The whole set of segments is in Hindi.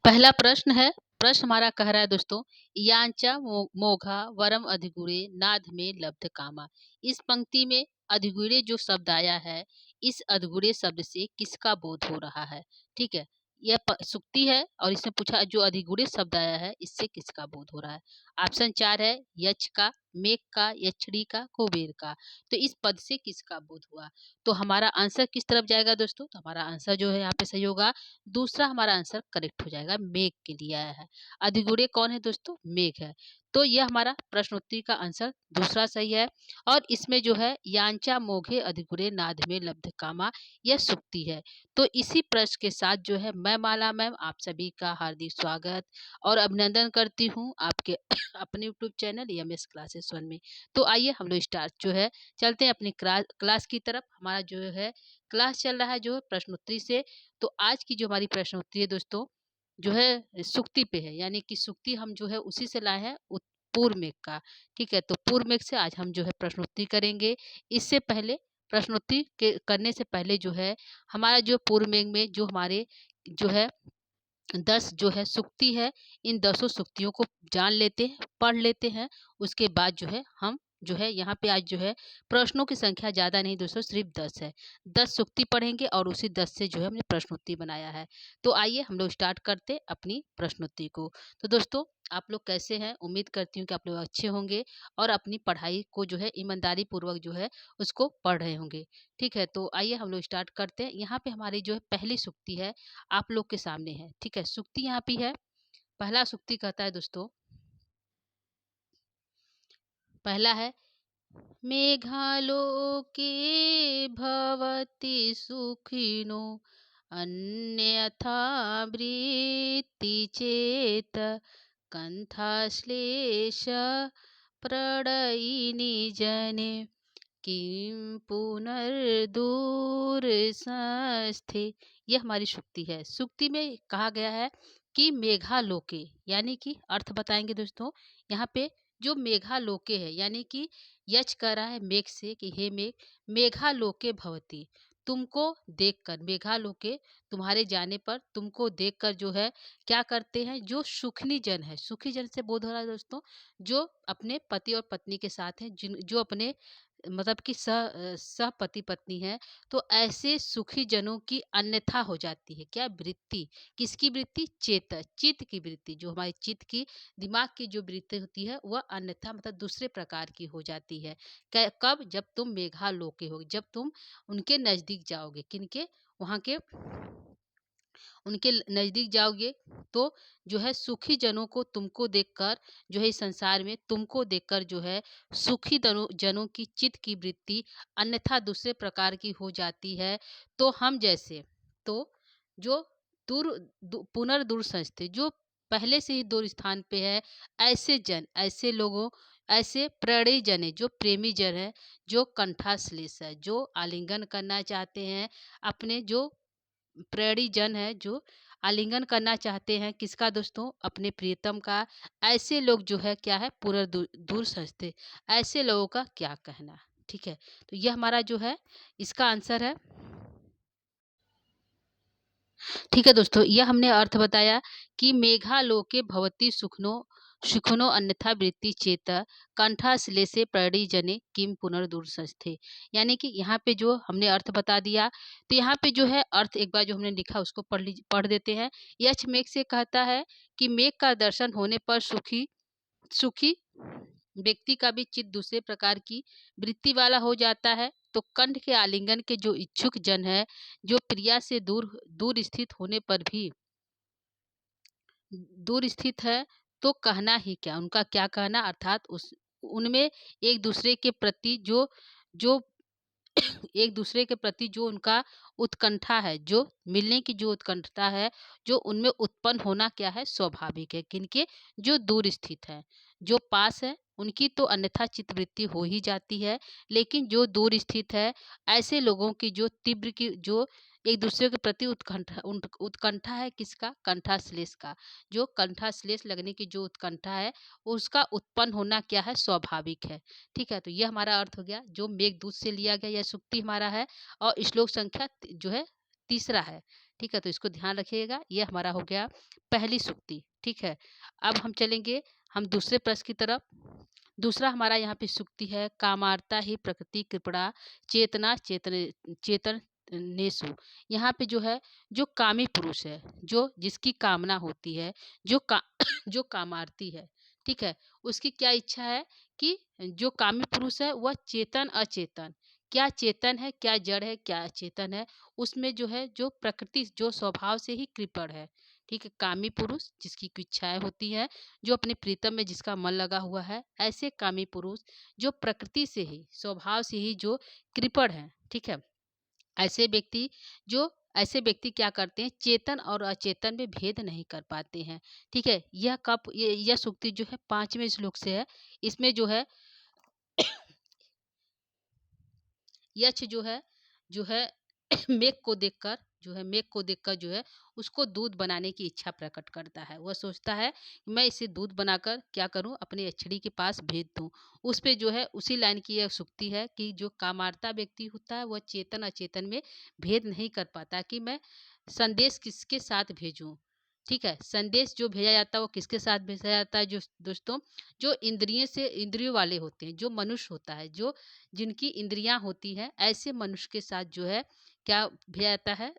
पहला प्रश्न है, प्रश्न हमारा कह रहा है दोस्तों, यांचा मोघा वरम अधिगुणे नाद में लब्ध कामा। इस पंक्ति में अधिगुणे जो शब्द आया है, इस अधिगुणे शब्द से किसका बोध हो रहा है? ठीक है, यह सुक्ति है और इसमें पूछा जो अधिगुणे शब्द आया है, इससे किसका बोध हो रहा है? ऑप्शन 4 है, यक्ष का, मेघ का, यक्षिणी का, कुबेर का। तो इस पद से किसका बोध हुआ? तो हमारा आंसर किस तरफ जाएगा दोस्तों? तो हमारा आंसर जो है यहाँ पे सही होगा, दूसरा हमारा आंसर करेक्ट हो जाएगा, मेघ के लिए आया है। अधिगुणे कौन है दोस्तों? मेघ है। तो यह हमारा प्रश्नोत्तरी का आंसर दूसरा सही है। और इसमें जो है यांचा मोघे अधिगुणे नाद में लब्ध कामा, यह सुक्ति है। तो इसी प्रश्न के साथ जो है मैं माला मैम आप सभी का हार्दिक स्वागत और अभिनंदन करती हूँ आपके अपने यूट्यूब चैनल एमएस क्लासेस 1 में। तो आइए हम लोग स्टार्ट जो है चलते हैं अपनी क्लास की तरफ। हमारा जो है क्लास चल रहा है जो है प्रश्नोत्तरी से। तो आज की जो हमारी प्रश्नोत्तरी है दोस्तों, जो है सुक्ति पे है, यानी कि सुक्ति हम जो है उसी से लाए हैं पूर्व मेघ का। ठीक है, तो पूर्व मेघ से आज हम जो है प्रश्नोत्तरी करेंगे। इससे पहले प्रश्नोत्तरी के करने से पहले जो है हमारा जो पूर्व मेघ में जो हमारे जो है 10 जो है सुक्ति है, इन 10 सुक्तियों को जान लेते हैं, पढ़ लेते हैं। उसके बाद जो है हम जो है यहाँ पे आज जो है प्रश्नों की संख्या ज़्यादा नहीं दोस्तों, सिर्फ 10 है। 10 सुक्ति पढ़ेंगे और उसी 10 से जो है हमने प्रश्नोत्तरी बनाया है। तो आइए हम लोग स्टार्ट करते अपनी प्रश्नोत्तरी को। तो दोस्तों आप लोग कैसे हैं? उम्मीद करती हूँ कि आप लोग अच्छे होंगे और अपनी पढ़ाई को जो है ईमानदारी पूर्वक जो है उसको पढ़ रहे होंगे। ठीक है, तो आइए हम लोग स्टार्ट करते हैं। यहाँ पे हमारी जो है पहली सुक्ति है आप लोग के सामने है। ठीक है, सुक्ति यहाँ पे है। पहला सुक्ति कहता है दोस्तों, पहला है, मेघालोके भवति सुखिनो अन्यथा वृत्ति चेत कंथाश्लेष प्रणयिनी जने किम पुनर्दूरसंस्थे। यह हमारी सुक्ति है। सुक्ति में कहा गया है कि मेघालोके, यानी कि अर्थ बताएंगे दोस्तों। यहाँ पे जो मेघालोके है, यानी कि यक्ष कह रहा है मेघ से कि हे मेघ, मेघालोके भवती, तुमको देखकर, मेघालोके तुम्हारे जाने पर, तुमको देखकर जो है क्या करते हैं, जो सुखनी जन है, सुखी जन से बोध हो रहा है दोस्तों, जो अपने पति और पत्नी के साथ हैं, जिन जो अपने मतलब कि सहपति पत्नी है, तो ऐसे सुखी जनों की अन्यथा हो जाती है क्या? वृत्ति। किसकी वृत्ति? चित्त की वृत्ति। जो हमारे चित्त की, दिमाग की जो वृत्ति होती है वह अन्यथा मतलब दूसरे प्रकार की हो जाती है। कब? जब तुम मेघालोके हो, जब तुम उनके नजदीक जाओगे। किनके? वहां के उनके नजदीक जाओगे तो जो है सुखी जनों को तुमको देखकर, जो है इस संसार में तुमको देखकर जो है सुखी जनों की चित्त की वृत्ति अन्यथा दूसरे प्रकार की हो जाती है। तो हम जैसे, तो जो पुनर्दूर संस्थे, जो पहले से ही दूर स्थान पे है, ऐसे जन, ऐसे लोगों, ऐसे प्रणयी जन है, जो प्रेमी जन है, जो कंठाश्लेष है, जो आलिंगन करना चाहते हैं अपने, जो प्रेमी जन है, जो आलिंगन करना चाहते हैं किसका दोस्तों? अपने प्रियतम का। ऐसे लोग जो है क्या है? पूरा दूर सजते। ऐसे लोगों का क्या कहना? ठीक है, तो यह हमारा जो है इसका आंसर है। ठीक है दोस्तों, यह हमने अर्थ बताया कि मेघालोके भवती सुखनो सुखनो अन्यथा वृत्ति चेत कंठाश्लेषे प्रणिजने किम पुनर्दूरसंस्थे। यानी कि यहाँ पे जो हमने अर्थ बता दिया, तो यहाँ पे जो है अर्थ एक बार जो हमने लिखा उसको पढ़ देते हैं। यक्ष मेघ से कहता है कि मेघ का दर्शन होने पर सुखी सुखी व्यक्ति का भी चित्त दूसरे प्रकार की वृत्ति वाला हो जाता है। तो कंठ के आलिंगन के जो इच्छुक जन है, जो प्रिया से दूर दूर स्थित होने पर भी दूर स्थित है, तो कहना ही क्या, उनका क्या कहना, अर्थात उस उनमें एक दूसरे के प्रति जो जो एक दूसरे के प्रति जो उनका उत्कंठा है, जो मिलने की जो उत्कंठता है, जो उनमें उत्पन्न होना क्या है? स्वाभाविक है। किनके? जो दूर स्थित है। जो पास है उनकी तो अन्यथा चित्तवृत्ति हो ही जाती है, लेकिन जो दूर स्थित है, ऐसे लोगों की जो तीव्र की जो एक दूसरे के प्रति उत्कंठा है, किसका? कंठाश्लेष का। जो कंठाश्लेष लगने की जो उत्कंठा है, उसका उत्पन्न होना क्या है? स्वाभाविक है। ठीक है, तो यह हमारा अर्थ हो गया, जो मेघदूत से लिया गया यह सुक्ति हमारा है। और श्लोक संख्या जो है तीसरा है। ठीक है, तो इसको ध्यान रखिएगा। ये हमारा हो गया पहली सूक्ति। ठीक है, अब हम चलेंगे हम दूसरे प्रश्न की तरफ। दूसरा हमारा यहाँ पे सूक्ति है, कामार्ता ही प्रकृति कृपणा चेतना चेतन नेसु। यहाँ पे जो है, जो कामी पुरुष है, जो जिसकी कामना होती है, जो जो कामार्ती है, ठीक है, उसकी क्या इच्छा है कि जो कामी पुरुष है वह चेतन अचेतन, क्या चेतन है क्या जड़ है क्या अचेतन है, उसमें जो है जो प्रकृति जो स्वभाव से ही कृपण है। ठीक है, कामी पुरुष जिसकी कुछ इच्छाएं होती है, जो अपने प्रीतम में जिसका मन लगा हुआ है, ऐसे कामी पुरुष जो प्रकृति से ही स्वभाव से ही जो कृपण है। ठीक है, ऐसे व्यक्ति जो ऐसे व्यक्ति क्या करते हैं, चेतन और अचेतन में भेद नहीं कर पाते हैं। ठीक है, यह कब यह सूक्ति जो है 5वें श्लोक से है। इसमें जो है यक्ष जो है मेघ को देखकर जो है उसको दूध बनाने की इच्छा प्रकट करता है। वह सोचता है कि मैं इसे दूध बनाकर क्या करूं, अपने यक्षिणी के पास भेज दूं। उस पे जो है उसी लाइन की यह सूक्ति है कि जो कामार्ता व्यक्ति होता है वह चेतन अचेतन में भेद नहीं कर पाता कि मैं संदेश किसके साथ भेजूं। ठीक है, संदेश जो भेजा जाता है वो किसके साथ भेजा जाता है, जो दोस्तों जो इंद्रियों वाले होते हैं, जो मनुष्य होता है, जो जिनकी इंद्रियां होती हैं, ऐसे मनुष्य के साथ जो है क्या भेजा जाता है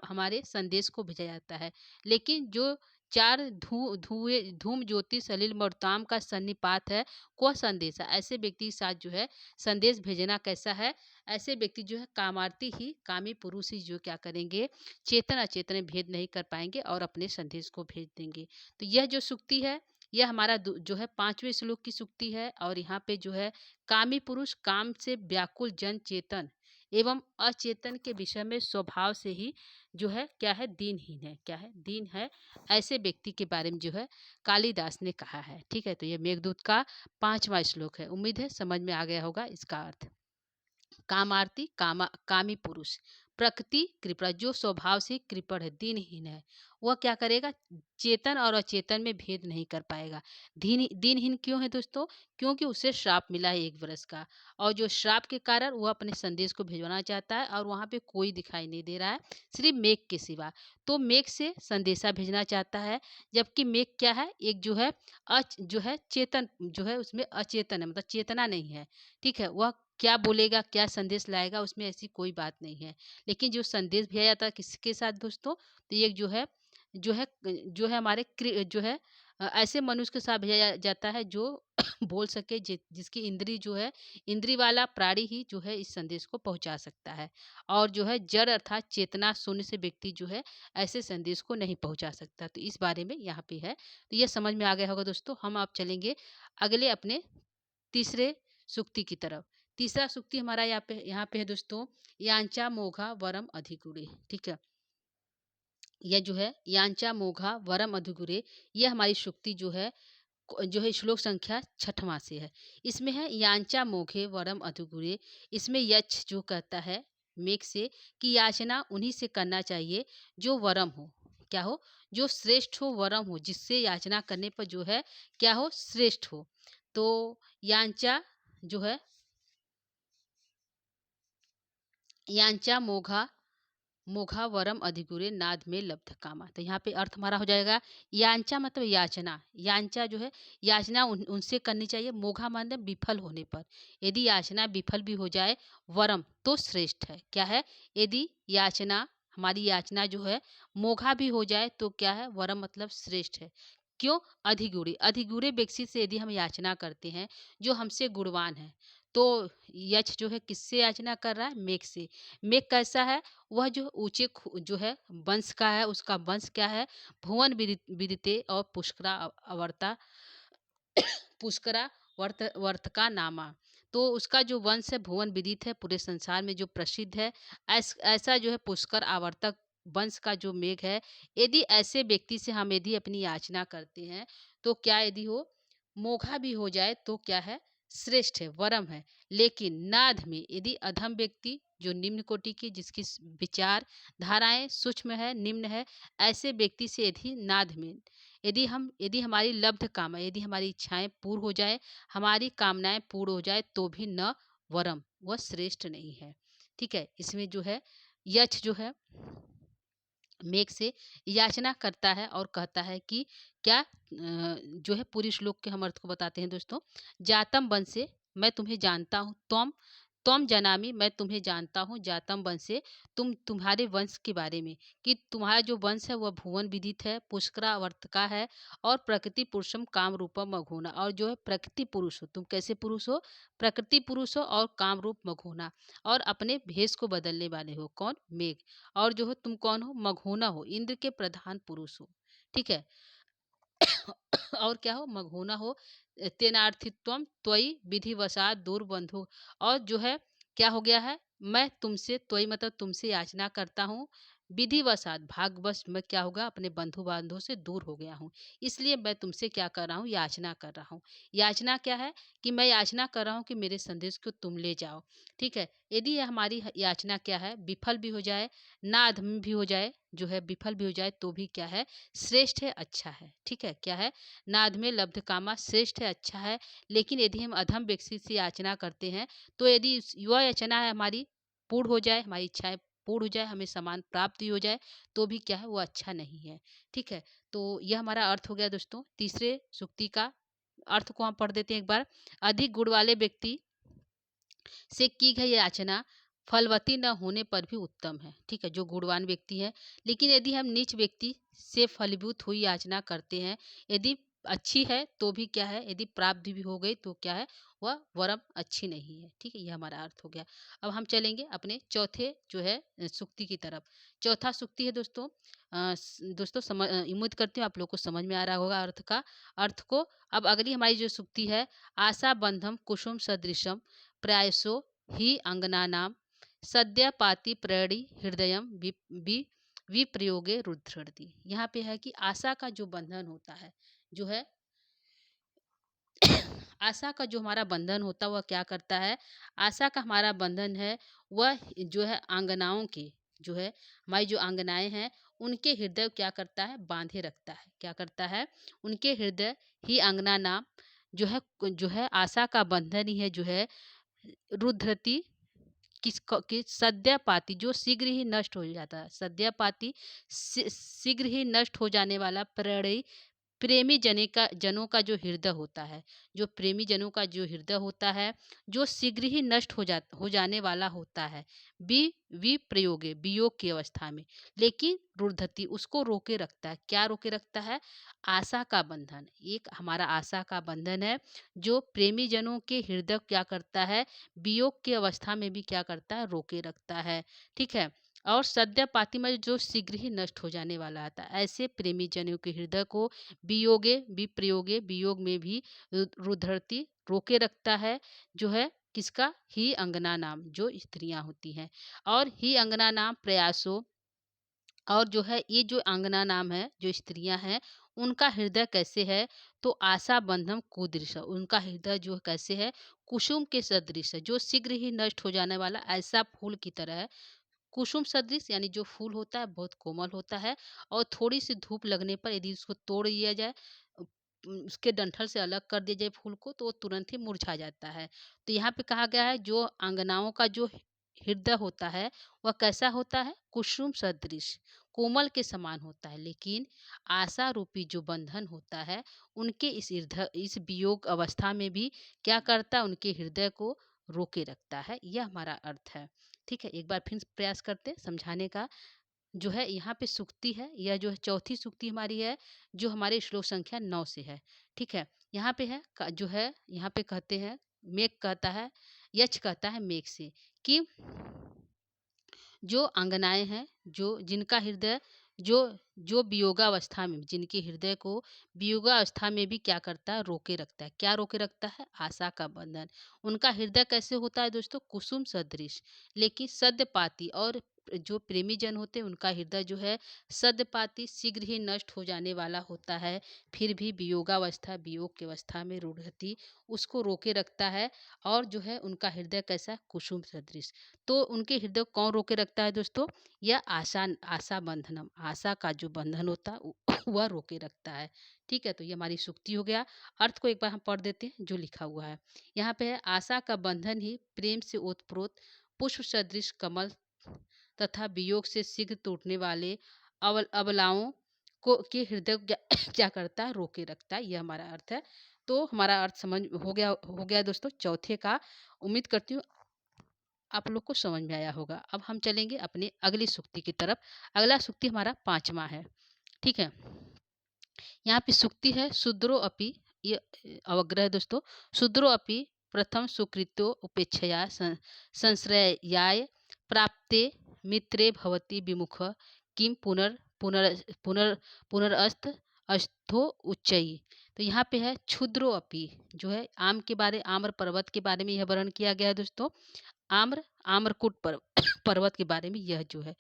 हमारे संदेश को भेजा जाता है। लेकिन जो चार धूम ज्योति सलिल मर्ताम का सन्निपात है, वह संदेश है। ऐसे व्यक्ति के साथ जो है संदेश भेजना कैसा है, ऐसे व्यक्ति जो है कामार्थी ही कामी पुरुष ही जो क्या करेंगे, चेतन अचेतन में भेद नहीं कर पाएंगे और अपने संदेश को भेज देंगे। तो यह जो सूक्ति है, यह हमारा जो है 5वें श्लोक की सूक्ति है। और यहाँ पे जो है कामी पुरुष काम से व्याकुल जन चेतन एवं अचेतन के विषय में स्वभाव से ही जो है क्या है, दीनहीन है, क्या है, दीन है, ऐसे व्यक्ति के बारे में जो है कालिदास ने कहा है। ठीक है, तो ये मेघदूत का 5वां श्लोक है। उम्मीद है समझ में आ गया होगा इसका अर्थ। कामार्थी कामी पुरुष प्रकृति कृपण, जो स्वभाव से कृपण है, दीनहीन है, वह क्या करेगा, चेतन और अचेतन में भेद नहीं कर पाएगा। दीनहीन क्यों है दोस्तों, क्योंकि उसे श्राप मिला है 1 वर्ष का, और जो श्राप के कारण वह अपने संदेश को भिजवाना चाहता है और वहां पे कोई दिखाई नहीं दे रहा है सिर्फ मेघ के सिवा। तो मेघ से संदेशा भेजना चाहता है, जबकि मेघ क्या है, एक जो है चेतन, जो है उसमें अचेतन है, मतलब चेतना नहीं है। ठीक है, वह क्या बोलेगा क्या संदेश लाएगा उसमें ऐसी कोई बात नहीं है। लेकिन जो संदेश भेजा जाता है किसके साथ दोस्तों, तो ये जो है हमारे जो है ऐसे मनुष्य के साथ भेजा जाता है जो बोल सके, जिसकी इंद्री जो है, इंद्री वाला प्राणी ही जो है इस संदेश को पहुंचा सकता है। और जो है जड़ अर्थात चेतना शून्य से व्यक्ति जो है ऐसे संदेश को नहीं पहुंचा सकता। तो इस बारे में यहाँ पे है। तो ये समझ में आ गया होगा दोस्तों। हम आप चलेंगे अगले अपने तीसरे सूक्ति की तरफ। तीसरा सूक्ति हमारा यहाँ पे है दोस्तों, यांचा मोघा वरम अधिगुणे। ठीक है, यह जो है यांचा मोघा वरम अधिगुणे, यह हमारी सूक्ति जो है श्लोक संख्या 6वां से है। इसमें है यांचा मोघे वरम अधिगुणे। इसमें यक्ष जो कहता है मेघ से कि याचना उन्हीं से करना चाहिए जो वरम हो, क्या हो, जो श्रेष्ठ हो, वरम हो, जिससे याचना करने पर जो है क्या हो, श्रेष्ठ हो। तो यांचा जो है यांचा मोघा मोघा वरम अधिगुरे नाद में लब्ध कामा। तो यहाँ पे अर्थ हमारा हो जाएगा, यांचा मतलब याचना, यांचा जो है याचना उनसे करनी चाहिए, मोघा मतलब विफल होने पर, यदि याचना विफल भी हो जाए, वरम तो श्रेष्ठ है, क्या है, यदि याचना हमारी याचना जो है मोघा भी हो जाए तो क्या है, वरम मतलब श्रेष्ठ है। क्यों, अधिगुणी अधिगुणे व्यक्ति से यदि हम याचना करते हैं जो हमसे गुणवान है, तो यक्ष जो है किससे याचना कर रहा है, मेघ से। मेघ कैसा है, वह जो ऊंचे जो है वंश का है, उसका वंश क्या है, भुवन विदिते और पुष्करा वर्त का नामा। तो उसका जो वंश है भुवन विदित है, पूरे संसार में जो प्रसिद्ध है। ऐसा जो है पुष्कर आवर्तक वंश का जो मेघ है, यदि ऐसे व्यक्ति से हम यदि अपनी याचना करते हैं तो क्या, यदि हो मोघा भी हो जाए तो क्या है, श्रेष्ठ है, वरम है। लेकिन नाद में यदि अधम व्यक्ति जो निम्न कोटि की, जिसकी विचार धाराएं सूक्ष्म है, निम्न है, ऐसे व्यक्ति से यदि नाद में यदि हमारी लब्ध काम, यदि हमारी इच्छाएं पूर्ण हो जाए, हमारी कामनाएं पूर्ण हो जाए, तो भी न वरम, वह श्रेष्ठ नहीं है। ठीक है, इसमें जो है यक्ष जो है मेघ से याचना करता है और कहता है कि क्या जो है पूरी श्लोक के हम अर्थ को बताते हैं दोस्तों। जातम वन से मैं तुम्हें जानता हूँ, त्वम त्वम जनामि मैं तुम्हें जानता हूँ, जातम वन से तुम्हारे वंश के बारे में, कि तुम्हारा जो वंश है वह भुवन विदित है, पुष्करावर्त का है, और प्रकृति पुरुषम काम रूपम मघोना, और जो है प्रकृति पुरुष हो, तुम कैसे पुरुष हो, प्रकृति पुरुष हो और काम रूप मघोना, और अपने भेष को बदलने वाले हो, कौन, मेघ। और जो हो तुम कौन हो, मघोना हो, इंद्र के प्रधान पुरुष हो, ठीक है। और क्या हो, मघोना हो, तेनार्थित्वम त्वयि विधिवशात दूरबंधु, और जो है क्या हो गया है, मैं तुमसे, त्वयि मतलब तुमसे याचना करता हूँ, विधिवशात भाग्यवश मैं क्या होगा, अपने बंधु बांधवों से दूर हो गया हूँ, इसलिए मैं तुमसे क्या कर रहा हूँ, याचना कर रहा हूँ। याचना क्या है, कि मैं याचना कर रहा हूँ कि मेरे संदेश को तुम ले जाओ, ठीक है। यदि यह हमारी याचना क्या है, विफल भी हो जाए, ना अधम भी हो जाए, जो है विफल भी हो जाए, तो भी क्या है, श्रेष्ठ है, अच्छा है, ठीक है। क्या है, नाद में लब्ध कामा, श्रेष्ठ है, अच्छा है। लेकिन यदि हम अधम व्यक्ति से याचना करते हैं, तो यदि वह याचना है हमारी पूर्ण हो जाए, हमारी इच्छाएं पूर्ण हो जाए, हमें समान प्राप्ति हो जाए, तो भी क्या है, वो अच्छा नहीं है, ठीक है। तो यह हमारा अर्थ हो गया दोस्तों। तीसरे सूक्ति का अर्थ को हम पढ़ देते हैं एक बार। अधिक गुण वाले व्यक्ति से की गई याचना फलवती न होने पर भी उत्तम है, ठीक है, जो गुणवान व्यक्ति है। लेकिन यदि हम नीच व्यक्ति से फलीभूत हुई याचना करते हैं, यदि अच्छी है तो भी क्या है, यदि प्राप्त भी हो गई तो क्या है, वह वरम अच्छी नहीं है, ठीक है। यह हमारा अर्थ हो गया। अब हम चलेंगे अपने चौथे जो है सुक्ति की तरफ। चौथा सुक्ति है दोस्तों, दोस्तों समझ, उम्मीद करती हूँ आप लोग को समझ में आ रहा होगा अर्थ को। अब अगली हमारी जो सुक्ति है, आशा बंधम कुसुम सदृशम प्रायसो ही अंगनानां सद्य पाति प्रणि हृदयम विप्रयोगे रुद्धरति। यहाँ पे है कि आशा का जो बंधन होता है, जो है आशा का जो हमारा बंधन होता है वह क्या करता है, आशा का हमारा बंधन है वह जो है आंगनाओं के, जो है हमारी जो आंगनाएं हैं उनके हृदय क्या करता है, बांधे रखता है। क्या करता है, उनके हृदय ही अंगना नाम, जो है आशा का बंधन ही है, जो है रुद्धरति, कि सद्यपाती जो शीघ्र ही नष्ट हो जाता है, सद्यपाती शीघ्र ही नष्ट हो जाने वाला प्रणयी प्रेमी जनों का जो हृदय होता है, जो प्रेमी जनों का जो हृदय होता है, जो शीघ्र ही नष्ट हो जाने वाला होता है, विप्रयोगे वियोग की अवस्था में, लेकिन रुद्धति उसको रोके रखता है। क्या रोके रखता है, आशा का बंधन, एक हमारा आशा का बंधन है, जो प्रेमी जनों के हृदय क्या करता है, वियोग की अवस्था में भी क्या करता है, रोके रखता है, ठीक है। और सद्यपाती में जो शीघ्र ही नष्ट हो जाने वाला आता है, ऐसे प्रेमी जनों के हृदय को वियोगे विप्रयोगे वियोग में भी रुद्धरति रोके रखता है, जो है किसका, ही अंगना नाम, जो स्त्रियां होती हैं। और ही अंगना नाम प्रयासों, और जो है ये जो अंगना नाम है, जो स्त्रियां हैं, उनका हृदय कैसे है, तो आशा बंधम कुदृश, उनका हृदय जो कैसे है, कुसुम के सदृश है, जो शीघ्र ही नष्ट हो जाने वाला ऐसा फूल की तरह है। कुसुम सदृश यानी जो फूल होता है बहुत कोमल होता है, और थोड़ी सी धूप लगने पर यदि उसको तोड़ दिया जाए, उसके डंठल से अलग कर दिया जाए फूल को, तो वो तुरंत ही मुरझा जाता है। तो यहाँ पे कहा गया है जो अंगनाओं का जो हृदय होता है वह कैसा होता है, कुसुम सदृश कोमल के समान होता है, लेकिन आशा रूपी जो बंधन होता है उनके इस वियोग अवस्था में भी क्या करता है, उनके हृदय को रोके रखता है। यह हमारा अर्थ है, ठीक है। एक बार फिर प्रयास करते हैं समझाने का। जो है यहाँ पे सुक्ति है, यह जो है चौथी सुक्ति हमारी है, जो हमारे श्लोक संख्या 9 से है, ठीक है। यहाँ पे है जो है यहाँ पे कहते हैं, मेघ कहता है, यक्ष कहता है मेघ से, कि जो अंगनाएं हैं, जो जिनका हृदय जो जो वियोगावस्था में, जिनके हृदय को वियोगावस्था में भी क्या करता है, रोके रखता है। क्या रोके रखता है, आशा का बंधन। उनका हृदय कैसे होता है दोस्तों, कुसुम सदृश, लेकिन सद्यपाती, और जो प्रेमी जन होते हैं उनका हृदय जो है सद्यपाती शीघ्र ही नष्ट हो जाने वाला होता है, फिर भी वियोगावस्था वियोग की अवस्था में रूढ़ति उसको रोके रखता है। और जो है उनका हृदय कैसा, कुसुम सदृश। तो उनके हृदय को कौन रोके रखता है दोस्तों, यह आशा बंधनम, आशा का जो बंधन होता है वह रोके रखता है, ठीक है। तो ये हमारी सुक्ति हो गया। अर्थ को एक बार हम पढ़ देते हैं जो लिखा हुआ है यहाँ पे है, आशा का बंधन ही प्रेम से ओतप्रोत पुष्प सदृश कमल तथा वियोग से शीघ्र टूटने वाले अबलाओं को के हृदय को क्या क्या करता है, रोके रखता है। ये हमारा अर्थ है। तो हमारा अर्थ समझ हो गया दोस्तों चौथे का। उम्मीद करती हूँ आप लोग को समझ में आया होगा। अब हम चलेंगे अपने अगली सूक्ति की तरफ। अगला सूक्ति हमारा 5वां है। ठीक है। यहाँ पे सूक्ति है शूद्रो अपि, ये अवग्रह है दोस्तों। शूद्रो अपि प्रथम सुकृतो उपेक्षया संश्रयाय प्राप्ते मित्रे भवति विमुख किम पुनर पुनर पुनर पुनरअस्त अस्थो उच्चई। तो यहाँ पे है क्षुद्रो अपि, जो है आम्र पर्वत के बारे में यह वर्णन किया गया है दोस्तों। आम्रकूट पर्वत के बारे में यह जो है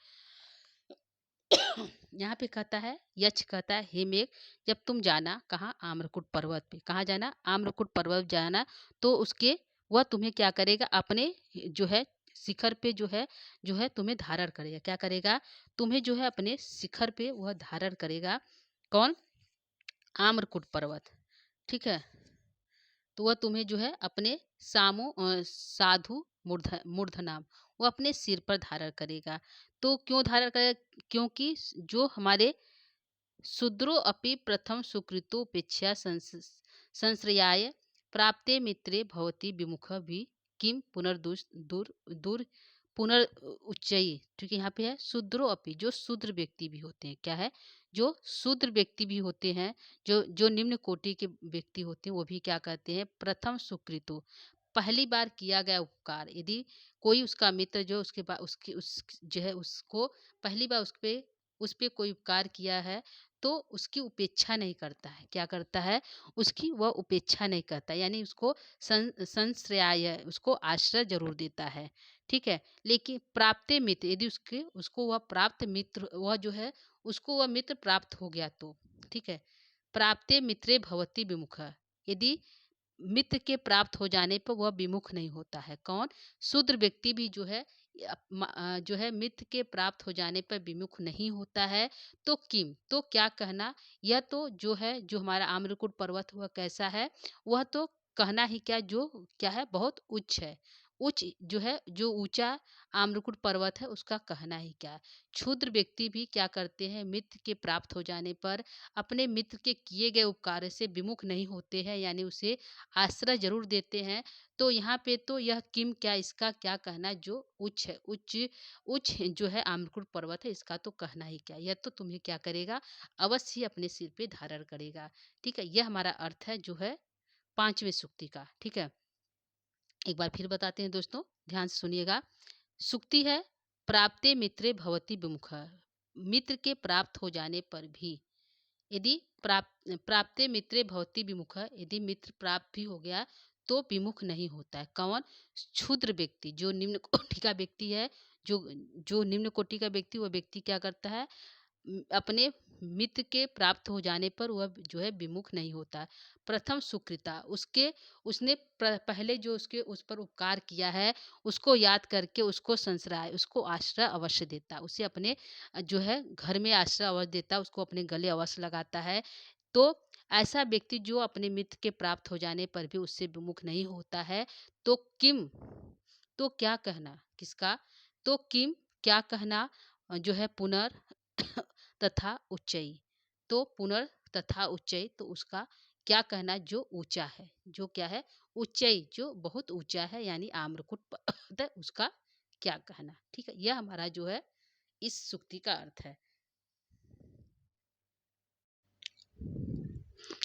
यहाँ पे कहता है, यक्ष कहता है हे मेघ, जब तुम जाना कहाँ, आम्रकूट पर्वत पे। कहाँ जाना, आम्रकूट पर्वत जाना। तो उसके वह तुम्हें क्या करेगा, अपने जो है शिखर पे जो है तुम्हें धारण करेगा। क्या करेगा, तुम्हें जो है अपने शिखर पे वह धारण करेगा। कौन, आम्रकूट पर्वत। ठीक है। तो वह तुम्हें जो है अपने साधु मूर्धनाम, वो अपने सिर पर धारण करेगा। तो क्यों धारण करेगा, क्योंकि जो हमारे शूद्रो अपि प्रथम सुकृतोपेक्षा संश्रयाय प्राप्ते मित्रे भवति विमुख भी किम पुनर्दूर दूर दूर पुनर उच्चई। क्योंकि यहाँ पे है शूद्रो अपि, जो शूद्र व्यक्ति भी होते हैं। क्या है, जो शूद्र व्यक्ति भी होते हैं, जो निम्न कोटि के व्यक्ति होते हैं, वो भी क्या कहते हैं, प्रथम सुकृतो, पहली बार किया गया उपकार। यदि कोई उसका मित्र जो उसके बाद उसकी उस जो है उसको पहली बार उस पे कोई उपकार किया है, तो उसकी उपेक्षा नहीं करता है। क्या करता है, उसकी वह उपेक्षा नहीं करता, यानी उसको संश्रयाय, उसको आश्रय जरूर देता है। ठीक है। लेकिन प्राप्त मित्र, यदि उसको वह प्राप्त मित्र, वह जो है उसको वह मित्र प्राप्त हो गया तो ठीक है। प्राप्ते मित्रे भवति विमुख, यदि मित्र के प्राप्त हो जाने पर वह विमुख नहीं होता है। कौन, शूद्र व्यक्ति भी जो है मित्र के प्राप्त हो जाने पर विमुख नहीं होता है। तो किम, तो क्या कहना, यह तो जो है जो हमारा आम्रकूट पर्वत हुआ कैसा है, वह तो कहना ही क्या, जो क्या है बहुत उच्च है। उच्च जो है, जो ऊंचा आम्रकूट पर्वत है उसका कहना ही क्या। क्षुद्र व्यक्ति भी क्या करते हैं, मित्र के प्राप्त हो जाने पर अपने मित्र के किए गए उपकार से विमुख नहीं होते हैं, यानी उसे आश्रय जरूर देते हैं। तो यहाँ पे तो यह किम क्या, इसका क्या कहना, जो उच्च है, उच्च जो है आम्रकूट पर्वत है, इसका तो कहना ही क्या, यह तो तुम्हें क्या करेगा, अवश्य ही अपने सिर पे धारण करेगा। ठीक है। यह हमारा अर्थ है जो है 5वें सूक्ति का। ठीक है। एक बार फिर बताते हैं दोस्तों, ध्यान से सुनिएगा। सूक्ति है प्राप्ते मित्रे भवति विमुख, मित्र के प्राप्त हो जाने पर भी, यदि प्राप्ते मित्रे भवति विमुख, यदि मित्र प्राप्त भी हो गया तो विमुख नहीं होता है। कौन, क्षुद्र व्यक्ति, जो निम्न कोटि का व्यक्ति है, जो निम्न कोटि का व्यक्ति, वह व्यक्ति क्या करता है, अपने मित्र के प्राप्त हो जाने पर वह जो है विमुख नहीं होता। प्रथम सुकृता, उसने पहले जो उसके उस पर उपकार किया है उसको याद करके उसको संश्रय, उसको आश्रय अवश्य देता, उसे अपने जो है घर में आश्रय अवश्य देता, उसको अपने गले अवश्य लगाता है। तो ऐसा व्यक्ति जो अपने मित्र के प्राप्त हो जाने पर भी उससे विमुख नहीं होता है। तो किम, तो क्या कहना, किसका, तो किम क्या कहना, जो है पुनर तथा उच्चई, तो पुनर तथा उच्चई, तो उसका क्या कहना, जो ऊंचा है, जो क्या है, उच्चई, जो बहुत ऊंचा है, यानी आम्रकूट पर्वत है, उसका क्या कहना। ठीक है। यह हमारा जो है इस सूक्ति का अर्थ है।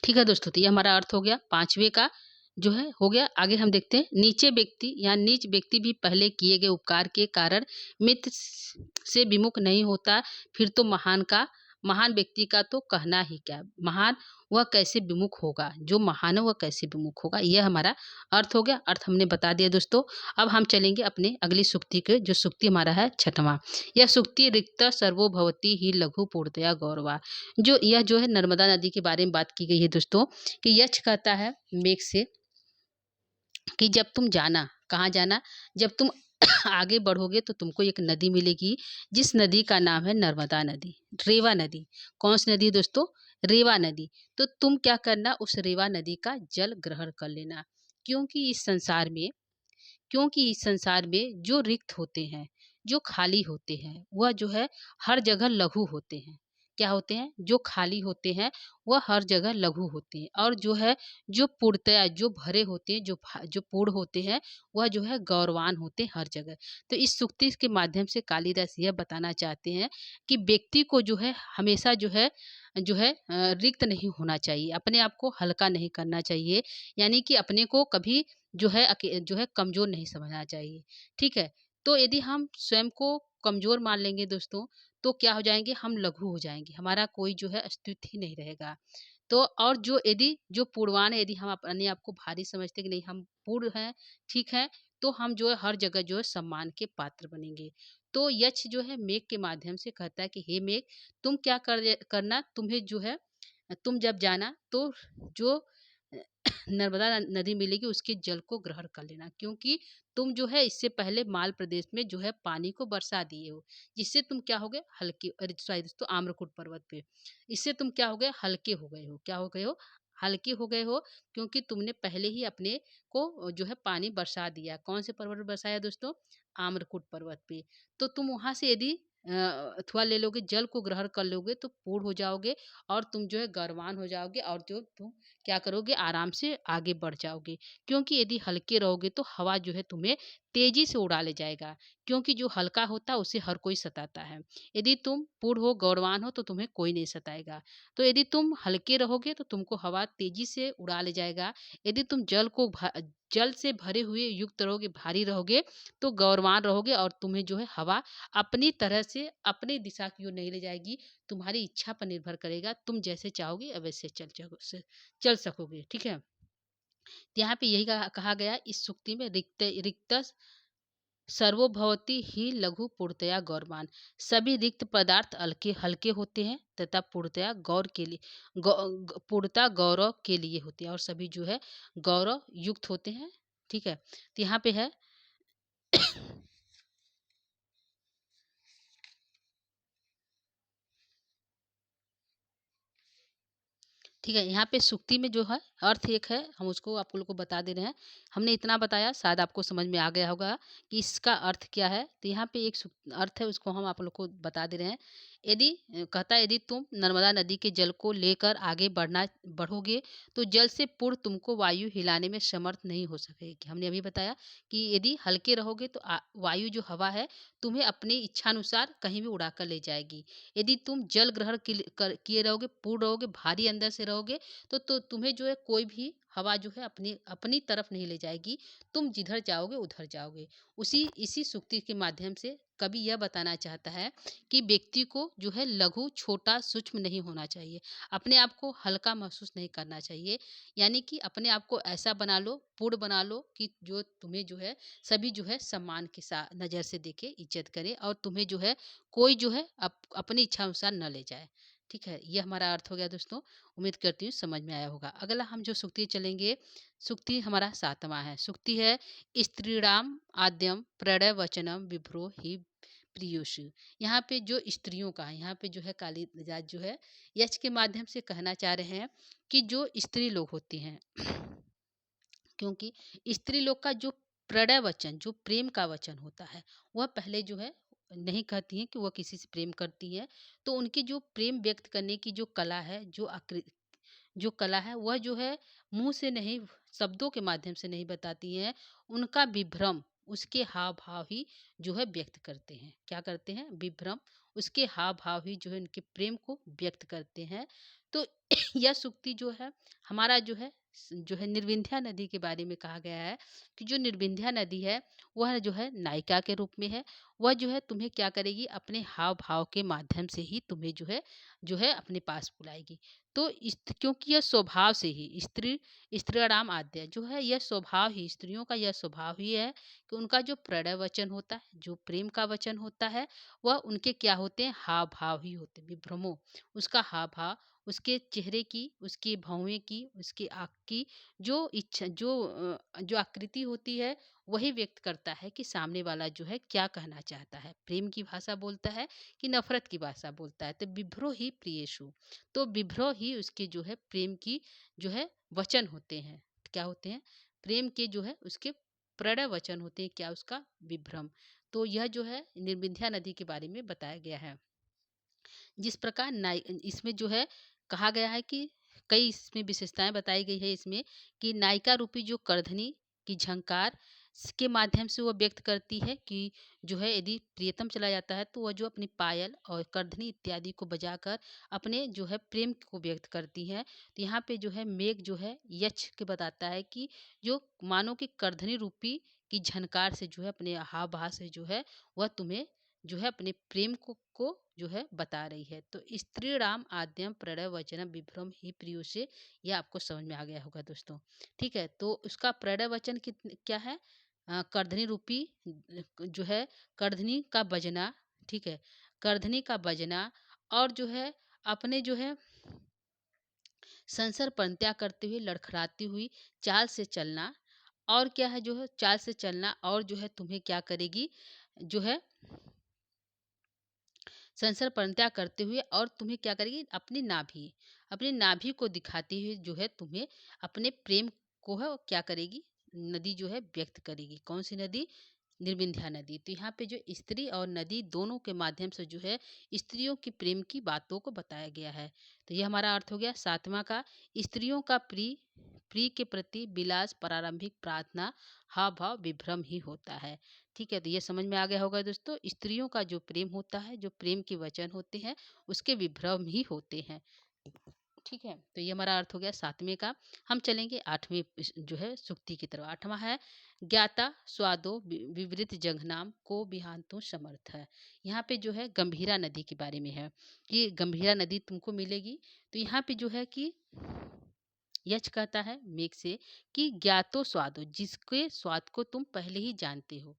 ठीक है दोस्तों, तो ये हमारा अर्थ हो गया 5वें का जो है हो गया। आगे हम देखते हैं, नीचे व्यक्ति या नीच व्यक्ति भी पहले किए गए उपकार के कारण मित्र से विमुख नहीं होता, फिर तो महान व्यक्ति का तो कहना ही क्या, महान वह कैसे विमुख होगा, जो महान है वह कैसे विमुख होगा। यह हमारा अर्थ हो गया। अर्थ हमने बता दिया दोस्तों। अब हम चलेंगे अपने अगली सूक्ति के, जो सूक्ति हमारा है 6वां। यह सूक्ति रिक्त सर्वो भवति ही लघु पूर्णतया गौरवा, जो यह जो है नर्मदा नदी के बारे में बात की गई है दोस्तों। कि यक्ष कहता है मेघ से कि जब तुम जाना, कहाँ जाना, जब तुम आगे बढ़ोगे तो तुमको एक नदी मिलेगी, जिस नदी का नाम है नर्मदा नदी, रेवा नदी। कौन सी नदी दोस्तों, रेवा नदी। तो तुम क्या करना, उस रेवा नदी का जल ग्रहण कर लेना। क्योंकि इस संसार में क्योंकि इस संसार में जो रिक्त होते हैं, जो खाली होते हैं, वह जो है हर जगह लघु होते हैं। क्या होते हैं, जो खाली होते हैं वह हर जगह लघु होते हैं, और जो है जो पूर्णतया जो भरे होते हैं, जो पूर्ण होते हैं वह जो है गौरवान होते हैं हर जगह। तो इस सूक्ति के माध्यम से कालिदास यह बताना चाहते हैं कि व्यक्ति को जो है हमेशा रिक्त नहीं होना चाहिए, अपने आप को हल्का नहीं करना चाहिए, यानी कि अपने को कभी जो है कमजोर नहीं समझना चाहिए। ठीक है। तो यदि हम स्वयं को कमजोर मान लेंगे दोस्तों, तो क्या हो जाएंगे, हम लघु हो जाएंगे, हमारा कोई जो है अस्तित्व ही नहीं रहेगा। तो और जो यदि जो पूर्वान है, यदि हम अपने आप को भारी समझते कि नहीं हम पूर्ण हैं, ठीक है, तो हम जो है हर जगह जो है सम्मान के पात्र बनेंगे। तो यक्ष जो है मेघ के माध्यम से कहता है कि हे मेघ, तुम क्या करना, तुम्हें जो है तुम जब जाना तो जो नर्मदा नदी मिलेगी उसके जल को ग्रहण कर लेना, क्योंकि तुम जो है इससे पहले माल प्रदेश में जो है पानी को बरसा दिए हो, जिससे तुम क्या हो गए, हल्के, सॉरी दोस्तों, आम्रकूट पर्वत पे, इससे तुम क्या हो गए, हल्के हो गए हो, क्या हो गए हो, हल्के हो गए हो, क्योंकि तुमने पहले ही अपने को जो है पानी बरसा दिया। कौन से पर्वत पर बरसाया दोस्तों, आम्रकूट पर्वत पे। तो तुम वहां से यदि अथवा ले लोगे, जल को ग्रहण कर लोगे, तो पूर्ण हो जाओगे, और तुम जो है गर्वान हो जाओगे, और जो तुम क्या करोगे, आराम से आगे बढ़ जाओगे। क्योंकि यदि हल्के रहोगे तो हवा जो है तुम्हें तेजी से उड़ा ले जाएगा, क्योंकि जो हल्का होता है उसे हर कोई सताता है। यदि तुम पूर्ण हो, गौरवान हो, तो तुम्हें कोई नहीं सताएगा। तो यदि तुम हल्के रहोगे तो तुमको हवा तेजी से उड़ा ले जाएगा। यदि तुम जल से भरे हुए युक्त रहोगे, भारी रहोगे, तो गौरवान रहोगे, और तुम्हें जो है हवा अपनी तरह से अपनी दिशा की ओर नहीं ले जाएगी। तुम्हारी इच्छा पर निर्भर करेगा, तुम जैसे चाहोगे वैसे चल सकोगे। ठीक है। तो यहाँ पे यही कहा गया इस सूक्ति में, रिक्त रिक्त सर्वभवति ही लघु पूर्णतया गौरवान। सभी रिक्त पदार्थ हल्के हल्के होते हैं तथा पूर्णतया गौर के लिए पूर्णता गौरव के लिए होते हैं, और सभी जो है गौरव युक्त होते हैं। ठीक है। तो यहाँ पे है ठीक है। यहाँ पे सुक्ति में जो है अर्थ एक है, हम उसको आप लोग को बता दे रहे हैं। हमने इतना बताया, शायद आपको समझ में आ गया होगा कि इसका अर्थ क्या है। तो यहाँ पे एक अर्थ है, उसको हम आप लोग को बता दे रहे हैं। यदि कहता है, यदि तुम नर्मदा नदी के जल को लेकर आगे बढ़ोगे, तो जल से पूर्ण तुमको वायु हिलाने में समर्थ नहीं हो सकेगी। हमने अभी बताया कि यदि हल्के रहोगे तो वायु जो हवा है तुम्हें अपनी इच्छानुसार कहीं भी उड़ा कर ले जाएगी। यदि तुम जल ग्रहण किए रहोगे, पूर्ण रहोगे, भारी अंदर से रहोगे, तो तुम्हें जो है कोई भी हवा जो है अपनी अपनी तरफ नहीं ले जाएगी। तुम जिधर जाओगे उधर जाओगे। उसी इसी सूक्ति के माध्यम से कवि यह बताना चाहता है कि व्यक्ति को जो है लघु, छोटा, सूक्ष्म नहीं होना चाहिए। अपने आप को हल्का महसूस नहीं करना चाहिए। यानी कि अपने आप को ऐसा बना लो, पूर्ण बना लो, कि जो तुम्हें जो है सभी जो है सम्मान के साथ नज़र से देखे, इज्जत करे, और तुम्हें जो है कोई जो है अपनी इच्छा अनुसार न ले जाए। ठीक है। ये हमारा अर्थ हो गया दोस्तों। उम्मीद करती हूँ समझ में आया होगा। अगला हम जो सूक्ति चलेंगे, सूक्ति हमारा 7वां है। सूक्ति है, स्त्रीणाम आद्यम प्रणय वचनम विभ्रो ही प्रियुषु। यहाँ पे जो स्त्रियों का है, यहाँ पे जो है कालिदास जो है यक्ष के माध्यम से कहना चाह रहे हैं कि जो स्त्री लोग होती हैं, क्योंकि स्त्री लोग का जो प्रणय वचन, जो प्रेम का वचन होता है, वह पहले जो है नहीं कहती हैं कि वह किसी से प्रेम करती है। तो उनकी जो प्रेम व्यक्त करने की जो कला है, जो कला है, वह जो है मुंह से नहीं, शब्दों के माध्यम से नहीं बताती हैं। उनका विभ्रम उसके हाव भाव ही जो है व्यक्त करते हैं। क्या करते हैं, विभ्रम उसके हाव भाव ही जो है उनके प्रेम को व्यक्त करते हैं। तो यह सूक्ति जो है हमारा जो है निर्विंध्या नदी के बारे में कहा गया है कि जो निर्विंध्या नदी है वह जो है नायिका के रूप में है। वह जो है तुम्हें क्या करेगी, अपने हाव भाव के माध्यम से ही तुम्हें जो है अपने पास बुलाएगी। तो क्योंकि यह स्वभाव से ही स्त्रीणाम आद्य जो है, यह स्वभाव ही, स्त्रियों का यह स्वभाव ही है कि उनका जो प्रणय वचन होता है, जो प्रेम का वचन होता है, वह उनके क्या होते हैं, हाव भाव ही होते हैं। विभ्रमो उसका हाव भाव, उसके चेहरे की, उसकी भौहें की, उसकी आँख की जो इच्छा, जो आकृति होती है, वही व्यक्त करता है कि सामने वाला जो है क्या कहना चाहता है, प्रेम की भाषा बोलता है कि नफरत की भाषा बोलता है। तो विभ्रो ही प्रियेषु, तो विभ्रो ही उसके जो है प्रेम की जो है वचन होते हैं। क्या होते हैं, प्रेम के जो है उसके प्रणय वचन होते हैं, क्या, उसका विभ्रम। तो यह जो है निर्विंध्या नदी के बारे में बताया गया है। जिस प्रकार इसमें जो है कहा गया है कि कई इसमें विशेषताएं बताई गई है इसमें कि नायिका रूपी जो करधनी की झंकार के माध्यम से वो व्यक्त करती है कि जो है यदि प्रियतम चला जाता है तो वह जो अपनी पायल और करधनी इत्यादि को बजाकर अपने जो है प्रेम को व्यक्त करती है। तो यहाँ पे जो है मेघ जो है यक्ष के बताता है कि जो मानो कि करधनी रूपी की झनकार से जो है अपने हाव भाव से जो है वह तुम्हें जो है अपने प्रेम को जो है बता रही है। तो स्त्रीणाम आद्यम प्रणय वचनम विभ्रम ही प्रियो से यह आपको समझ में आ गया होगा दोस्तों। ठीक है, तो उसका प्रणय वचन क्या है? करधनी रूपी जो है करधनी का बजना, ठीक है, करधनी का बजना और जो है अपने जो है संसर पंत्या करते हुए लड़खड़ाती हुई चाल से चलना। और क्या है जो है चाल से चलना और जो है तुम्हें क्या करेगी जो है संसर परित्याग करते हुए और तुम्हें क्या करेगी अपनी नाभि को दिखाती हुई जो है तुम्हें अपने प्रेम को है वो क्या करेगी नदी जो है व्यक्त करेगी। कौन सी नदी? निर्विंध्या नदी। तो यहाँ पे जो स्त्री और नदी दोनों के माध्यम से जो है स्त्रियों की प्रेम की बातों को बताया गया है। तो यह हमारा अर्थ हो गया सातवां का। स्त्रियों का प्रिय प्रिय के प्रति विलास प्रारंभिक प्रार्थना हाव भाव विभ्रम ही होता है। ठीक है, तो ये समझ में आ गया होगा दोस्तों। स्त्रियों का जो प्रेम होता है, जो प्रेम के वचन होते हैं, उसके विभ्रम ही होते हैं। ठीक है, तो ये हमारा अर्थ हो गया सातवें का। हम चलेंगे आठवें जो है सुक्ति की तरफ। आठवां है ज्ञाता स्वादो विवृत जघनाम को बिहांतु समर्थ है। यहाँ पे जो है गंभीरा नदी के बारे में है कि गंभीरा नदी तुमको मिलेगी। तो यहाँ पे जो है कि यच कहता है मेघ से कि ज्ञातो स्वादो, जिसके स्वाद को तुम पहले ही जानते हो।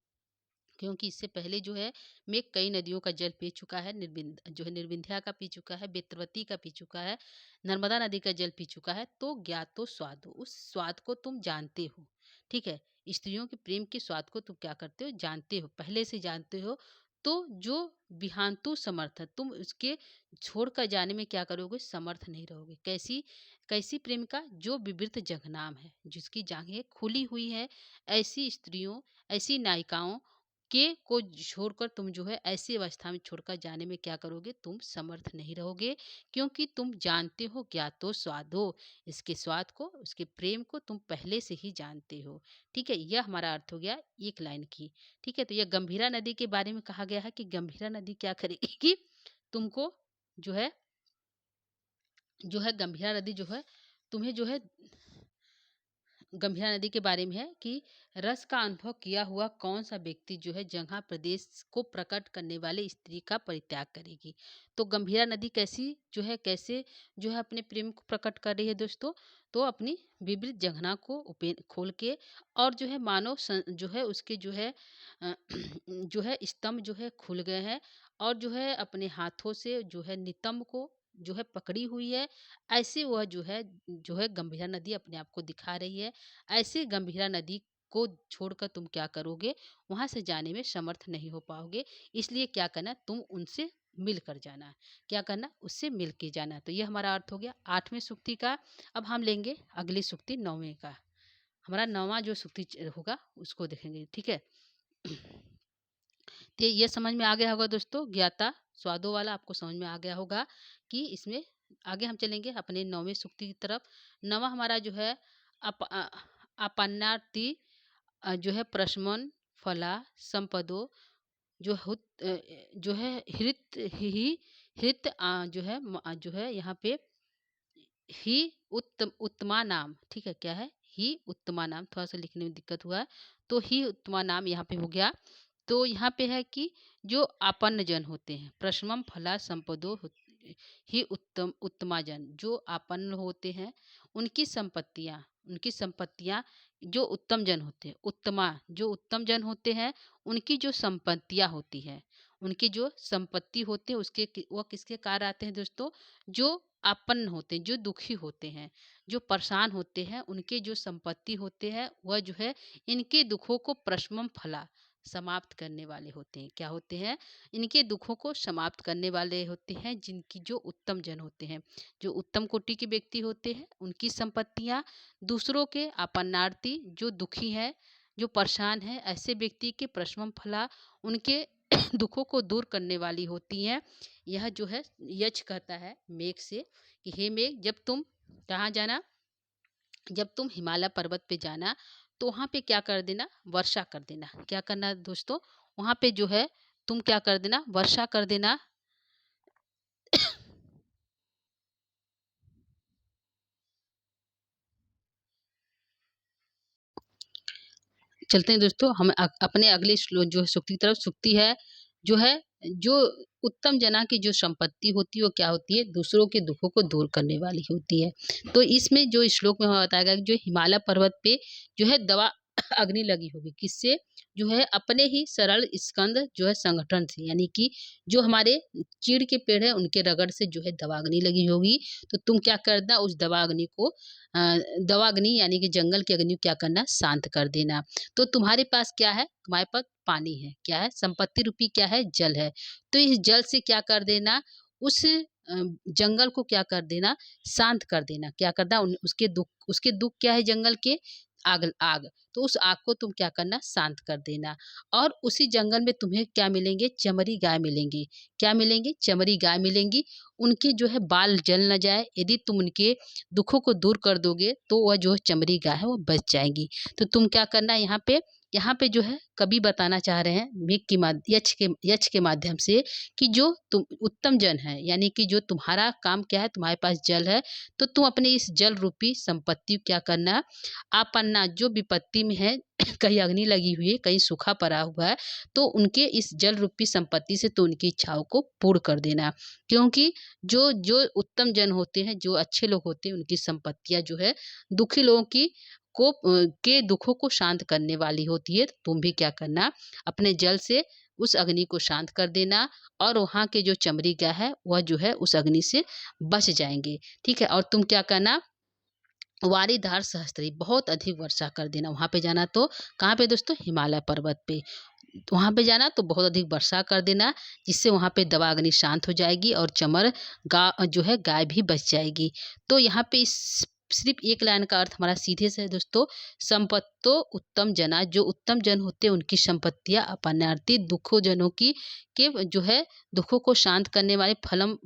क्योंकि इससे पहले जो है मेघ कई नदियों का जल पी चुका है। जो है निर्विंध्या का पी चुका है, बेतवती का पी चुका है, नर्मदा नदी का जल पी चुका है। तो ज्ञातो स्वादो, उस स्वाद को तुम जानते हो। ठीक है, स्त्रियों के प्रेम के स्वाद को तुम क्या करते हो? जानते हो, पहले से जानते हो। तो जो बिहांतु समर्थ है, तुम उसके छोड़कर जाने में क्या करोगे? समर्थ नहीं रहोगे। कैसी कैसी प्रेम का? जो विवृत जघनाम है, जिसकी जांघें खुली हुई है, ऐसी स्त्रियों, ऐसी नायिकाओं के को छोड़कर तुम जो है ऐसी अवस्था में छोड़कर जाने में क्या करोगे? तुम समर्थ नहीं रहोगे। क्योंकि तुम जानते हो ज्ञातो स्वादो, इसके स्वाद को, उसके प्रेम को तुम पहले से ही जानते हो। ठीक है, यह हमारा अर्थ हो गया एक लाइन की। ठीक है, तो यह गंभीरा नदी के बारे में कहा गया है कि गंभीरा नदी क्या करेगी कि तुमको जो है गंभीरा नदी जो है तुम्हें जो है गंभीरा नदी के बारे में है कि रस का अनुभव किया हुआ कौन सा व्यक्ति जो है जगह प्रदेश को प्रकट करने वाले स्त्री का परित्याग करेगी। तो गंभीरा नदी कैसे जो है अपने प्रेम को प्रकट कर रही है दोस्तों? तो अपनी विवृत जंघना को खोल के और जो है जो है उसके जो है जो है स्तंभ जो है खुल गए हैं और जो है अपने हाथों से जो है नितंब को जो है पकड़ी हुई है। ऐसे वह जो है गंभीरा नदी अपने आप को दिखा रही है। ऐसे गंभीरा नदी को छोड़कर तुम क्या करोगे? वहां से जाने में समर्थ नहीं हो पाओगे। इसलिए क्या करना? तुम उनसे मिल कर जाना। क्या करना? उससे मिल के जाना। तो ये हमारा अर्थ हो गया आठवें सूक्ति का। अब हम लेंगे अगली सूक्ति नौवें का। हमारा नौवां जो सूक्ति होगा उसको देखेंगे। ठीक है, तो ये समझ में आ गया होगा दोस्तों। ज्ञाता स्वादों वाला आपको समझ में आ गया होगा कि इसमें आगे हम चलेंगे अपने नौवें सूक्ति की तरफ। नवा हमारा जो है अपन्नाति जो है प्रशमन फला संपदो जो है हृत जो है यहाँ पे ही उत्तमा नाम। ठीक है, क्या है? ही उत्तमा नाम। थोड़ा सा लिखने में दिक्कत हुआ है, तो ही उत्तमा नाम यहाँ पे हो गया। तो यहाँ पे है कि जो आपन्न जन होते हैं, प्रशमम फला संपदो ही उत्तमा जन, जो आपन्न होते हैं उनकी संपत्तियां जो उत्तम जन होते हैं, जो उत्तम जन होते हैं उनकी जो संपत्तियां होती है, उनकी जो संपत्ति होते हैं उसके वह किसके कार्य आते हैं दोस्तों? जो आपन्न होते हैं, जो दुखी होते हैं, जो परेशान होते हैं, उनके जो संपत्ति होते हैं वह जो है इनके दुखों को प्रशमम फला समाप्त करने वाले होते हैं। क्या होते हैं? इनके दुखों को समाप्त करने वाले होते हैं, जिनकी जो उत्तम जन होते हैं, जो उत्तम कोटि के व्यक्ति होते हैं, उनकी संपत्तियां दूसरों के आपन्नार्थी जो दुखी है, जो परेशान है, ऐसे व्यक्ति के प्रशमम फला उनके दुखों को दूर करने वाली होती हैं। यह जो है यक्ष कहता है मेघ से कि हे मेघ, जब तुम कहाँ जाना, जब तुम हिमालय पर्वत पे जाना तो वहाँ पे क्या कर देना, वर्षा कर देना। क्या करना दोस्तों, वहाँ पे जो है तुम क्या कर देना, वर्षा कर देना। चलते हैं दोस्तों हम अपने अगले जो सुक्ति की तरफ। सुक्ति है जो है, जो उत्तम जना की जो संपत्ति होती है वो क्या होती है, दूसरों के दुखों को दूर करने वाली होती है। तो इसमें जो श्लोक में बताया गया कि जो हिमालय पर्वत पे जो है दवा अग्नि लगी होगी, किससे, जो है अपने ही सरल स्कंद जो है संगठन से, यानी कि जो हमारे चीड़ के पेड़ है उनके रगड़ से जो है दवा अग्नि लगी होगी। तो तुम क्या करना, उस दवा अग्नि को दवा अग्नि यानी कि जंगल की अग्नि को क्या करना, शांत कर देना। तो तुम्हारे पास क्या है, तुम्हारे पास पानी है, क्या है, संपत्ति रूपी क्या है, जल है। तो इस जल से क्या कर देना, उस जंगल को क्या कर देना, शांत कर देना। क्या करना, उसके दुख क्या है जंगल के, आग आग। तो उस आग को तुम क्या करना, शांत कर देना। और उसी जंगल में तुम्हें क्या मिलेंगे, चमरी गाय मिलेंगी। क्या मिलेंगे, चमरी गाय मिलेंगी। उनके जो है बाल जल न जाए, यदि तुम उनके दुखों को दूर कर दोगे तो वह जो चमरी गाय है वो बच जाएगी। तो तुम क्या करना, यहाँ पे जो है कवि बताना चाह रहे हैं मेघ की यक्ष के माध्यम से कि जो तुम उत्तम जन है, यानी कि जो तुम्हारा काम क्या है, तुम्हारे पास जल है, तो तुम अपने इस जल रूपी संपत्ति को क्या करना, आपन्ना जो विपत्ति में है कहीं अग्नि लगी हुई है, कहीं सूखा पड़ा हुआ है, तो उनके इस जल रूपी संपत्ति से तो उनकी इच्छाओं को पूर्ण कर देना। क्योंकि जो जो उत्तम जन होते हैं, जो अच्छे लोग होते हैं, उनकी संपत्तियां जो है दुखी लोगों की के दुखों को शांत करने वाली होती है। तुम भी क्या करना, अपने जल से उस अग्नि को शांत कर देना, और वहाँ के जो चमरी गाय है वह जो है उस अग्नि से बच जाएंगे। ठीक है, और तुम क्या करना, वारीधार सहस्त्री बहुत अधिक वर्षा कर देना। वहाँ पे जाना तो कहाँ पे दोस्तों, हिमालय पर्वत पे। तो वहाँ पे जाना तो बहुत अधिक वर्षा कर देना, जिससे वहाँ पे दवा अग्नि शांत हो जाएगी और चमर जो है गाय भी बच जाएगी। तो यहाँ पे इस सिर्फ एक लाइन का अर्थ हमारा सीधे से है दोस्तों, संपत्तो उत्तम जना, जो उत्तम जन होते हैं उनकी संपत्तियां अपनार्थी दुखों जनों की के जो है दुखों को शांत करने वाले फलम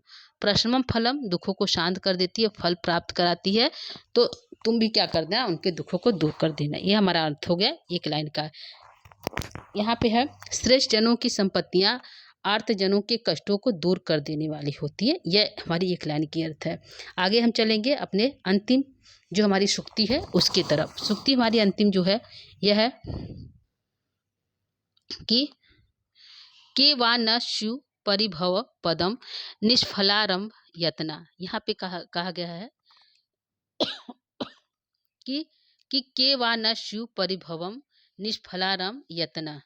प्रशमम फलम, दुखों को शांत कर देती है, फल प्राप्त कराती है। तो तुम भी क्या कर देना, उनके दुखों को दूर कर देना। ये हमारा अर्थ हो गया एक लाइन का। यहाँ पे है श्रेष्ठ जनों की संपत्तियां आर्त जनों के कष्टों को दूर कर देने वाली होती है। यह हमारी एक लाइन की अर्थ है। आगे हम चलेंगे अपने अंतिम जो हमारी सुक्ति है उसकी तरफ। सुक्ति हमारी अंतिम जो है यह है कि के वा न स्यु परिभव पदम निष्फलारंभ यत्ना। यहाँ पे कहा गया है कि के वा न स्यु परिभवम निष्फलारंभ यत्ना।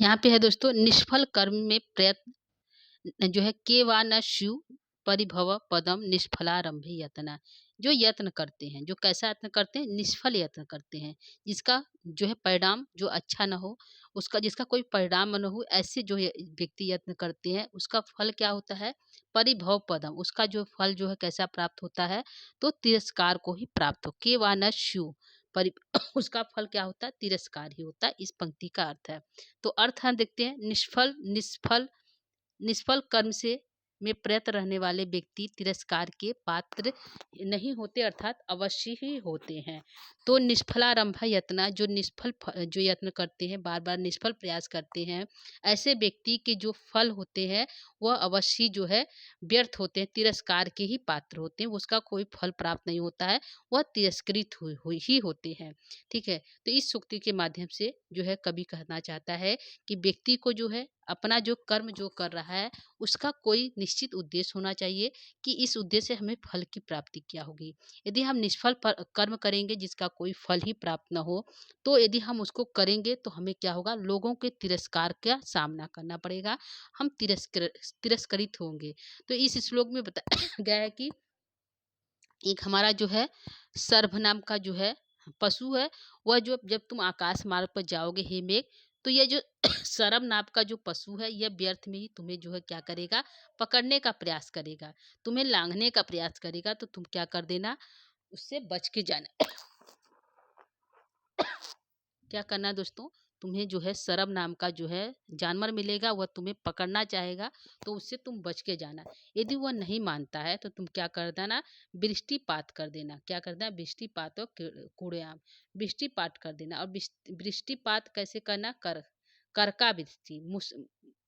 यहाँ पे है दोस्तों, निष्फल कर्म में प्रयत्न जो है के वा न स्यु परिभव पदम निष्फलारंभे यत्ना। जो यत्न करते हैं, जो कैसा यत्न करते हैं, निष्फल यत्न करते हैं, जिसका जो है परिणाम जो अच्छा न हो, उसका जिसका कोई परिणाम न हो, ऐसे जो व्यक्ति यत्न करते हैं उसका फल क्या होता है, परिभव पदम, उसका जो फल जो है कैसा प्राप्त होता है, तो तिरस्कार को ही प्राप्त हो। के वा न स्यु परि उसका फल क्या होता है, तिरस्कार ही होता है। इस पंक्ति का अर्थ है। तो अर्थ हम देखते हैं, निष्फल निष्फल कर्म से में प्रयत रहने वाले व्यक्ति तिरस्कार के पात्र नहीं होते, अर्थात अवश्य ही होते हैं। तो निष्फलारंभ यत्ना, जो जो यत्न करते हैं, बार बार निष्फल प्रयास करते हैं, ऐसे व्यक्ति के जो फल होते हैं वह अवश्य जो है व्यर्थ होते हैं, तिरस्कार के ही पात्र होते हैं, उसका कोई फल प्राप्त नहीं होता है, वह तिरस्कृत हुई ही होते हैं। ठीक है, तो इस सूक्ति के माध्यम से जो है कवि कहना चाहता है कि व्यक्ति को जो है अपना जो कर्म जो कर रहा है उसका कोई निश्चित उद्देश्य होना चाहिए कि इस उद्देश्य से हमें फल की प्राप्ति क्या होगी। यदि हम निष्फल कर्म करेंगे जिसका कोई फल ही प्राप्त न हो, तो यदि हम उसको करेंगे तो हमें क्या होगा, लोगों के तिरस्कार का सामना करना पड़ेगा, हम तिरस्कृत होंगे। तो इस श्लोक में बताया गया है कि एक हमारा जो है सर्भ नाम का जो है पशु है, वह जो जब तुम आकाश मार्ग पर जाओगे हे मेघ, तो यह जो सरम नाम का जो पशु है यह व्यर्थ में ही तुम्हें जो है क्या करेगा, पकड़ने का प्रयास करेगा, तुम्हें लांघने का प्रयास करेगा। तो तुम क्या कर देना, उससे बच के जाना। क्या करना है दोस्तों, तुम्हें जो है सरब नाम का जो है जानवर मिलेगा, वह तुम्हें पकड़ना चाहेगा, तो उससे तुम बच के जाना। यदि वह नहीं मानता है तो तुम क्या कर देना, वृष्टिपात कर देना। क्या कर देना, वृष्टिपात और कूड़ेआम, वृष्टिपात कर देना। और वृष्टिपात कैसे करना, करका वृष्टि,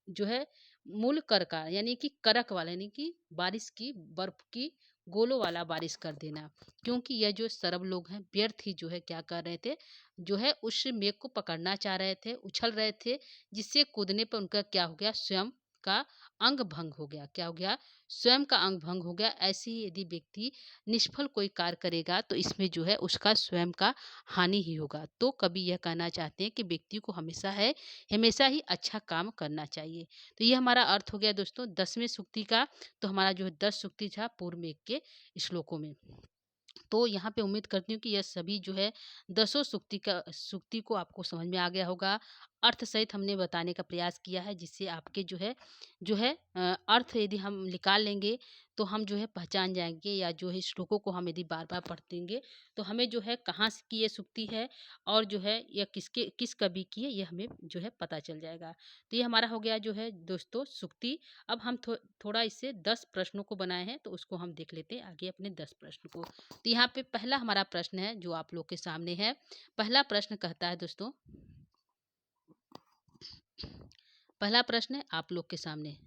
जो है मूल करका, यानी कि करक वाला, यानी कि बारिश की, बर्फ की गोलों वाला बारिश कर देना। क्योंकि यह जो सरब लोग हैं व्यर्थ ही जो है क्या कर रहे थे, जो है उस मेघ को पकड़ना चाह रहे थे, उछल रहे थे, जिससे कूदने पर उनका क्या हो गया, स्वयं का अंग भंग हो गया। क्या हो गया, स्वयं का अंग भंग हो गया। ऐसे ही यदि व्यक्ति निष्फल कोई कार्य करेगा तो इसमें जो है उसका स्वयं का हानि ही होगा। तो कभी यह कहना चाहते हैं कि व्यक्ति को हमेशा ही अच्छा काम करना चाहिए। तो ये हमारा अर्थ हो गया दोस्तों 10वें सूक्ति का। तो हमारा जो है 10 सूक्ति था पूर्व में के श्लोकों में। तो यहाँ पे उम्मीद करती हूँ कि यह सभी जो है दसों सूक्ति को आपको समझ में आ गया होगा। अर्थ सहित हमने बताने का प्रयास किया है, जिससे आपके जो है अर्थ यदि हम निकाल लेंगे तो हम जो है पहचान जाएंगे, या जो है श्लोकों को हम यदि बार बार पढ़ेंगे तो हमें जो है कहाँ से की ये सूक्ति है और जो है यह किस कवि की है, ये हमें जो है पता चल जाएगा। तो ये हमारा हो गया जो है दोस्तों सूक्ति। अब हम थोड़ा इससे 10 प्रश्नों को बनाए हैं, तो उसको हम देख लेते हैं आगे अपने 10 प्रश्न को। तो यहाँ पे पहला हमारा प्रश्न है जो आप लोग के सामने है। पहला प्रश्न कहता है दोस्तों, पहला प्रश्न है आप लोग के सामने,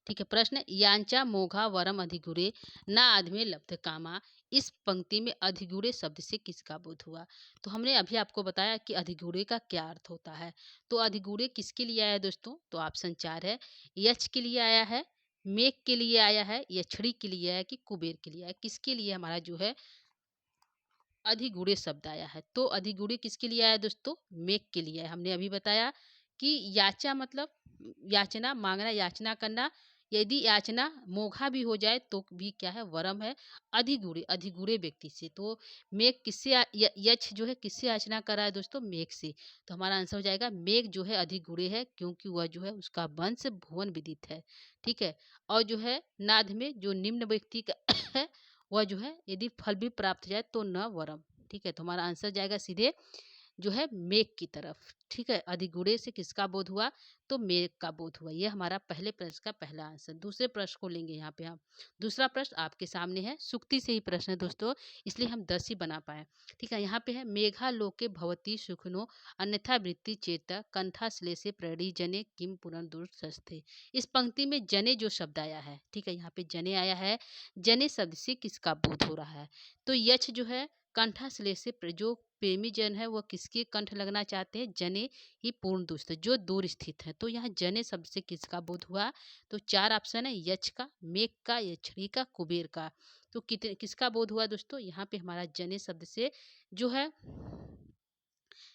ठीक है। प्रश्न, यांचा मोघा वरम अधिगुरे ना आदमी लब्ध कामा, इस पंक्ति में अधिगुरे शब्द से किसका बोध हुआ। तो हमने अभी आपको बताया कि अधिगुरे का क्या अर्थ होता है। तो अधिगुरे किसके लिए आया है दोस्तों, तो ऑप्शन 4 है, यक्ष के लिए आया है, मेघ के लिए आया है, यक्षिणी के लिए आया है, कि कुबेर के लिए आया है। किसके लिए हमारा जो है अधिगुड़े शब्द आया है। तो अधिगुड़े किसके लिए आया दोस्तों, मेघ के लिए है। हमने अभी बताया कि याचा मतलब याचना मांगना, याचना करना। यदि याचना मोघा भी हो जाए तो भी क्या है, वरम है। अधिगुड़े अधिगुड़े व्यक्ति से, तो मेघ किससे यक्ष जो है किससे याचना कर रहा है दोस्तों, मेघ से। तो हमारा आंसर हो जाएगा मेघ जो है अधिगुड़े है, क्योंकि वह जो है उसका वंश भुवन विदित है, ठीक है। और जो है नाद में जो निम्न व्यक्ति का है, वह जो है यदि फल भी प्राप्त हो जाए तो न वरम, ठीक है। तो हमारा आंसर जाएगा सीधे जो है मेघ की तरफ, ठीक है। अधिगुड़े से किसका बोध हुआ, तो मेघ का बोध हुआ। यह हमारा पहले प्रश्न का पहला आंसर। दूसरे प्रश्न को लेंगे यहाँ पे हम। दूसरा प्रश्न आपके सामने है, सुक्ति से ही प्रश्न है दोस्तों, इसलिए हम 10 ही बना पाए, ठीक है। यहाँ पे है, मेघा लोके भवती सुखनो अन्यथा वृत्ति चेता कंठा श्लेषे प्रणी जने किम पुनर्दुर्सस्थे। इस पंक्ति में जने जो शब्द आया है, ठीक है, यहाँ पे जने आया है। जने शब्द से किसका बोध हो रहा है, तो यक्ष जो है कंठा श्लेषे जो प्रेमी जन है वह किसके कंठ लगना चाहते हैं, जने ही पूर्ण दुष्ट जो दूर स्थित है। तो यहाँ जने शब्द से किसका बोध हुआ, तो 4 ऑप्शन है, यक्ष का, मेघ का, यक्षिणी का, कुबेर का। तो कितने किसका बोध हुआ दोस्तों, यहाँ पे हमारा जने शब्द से जो है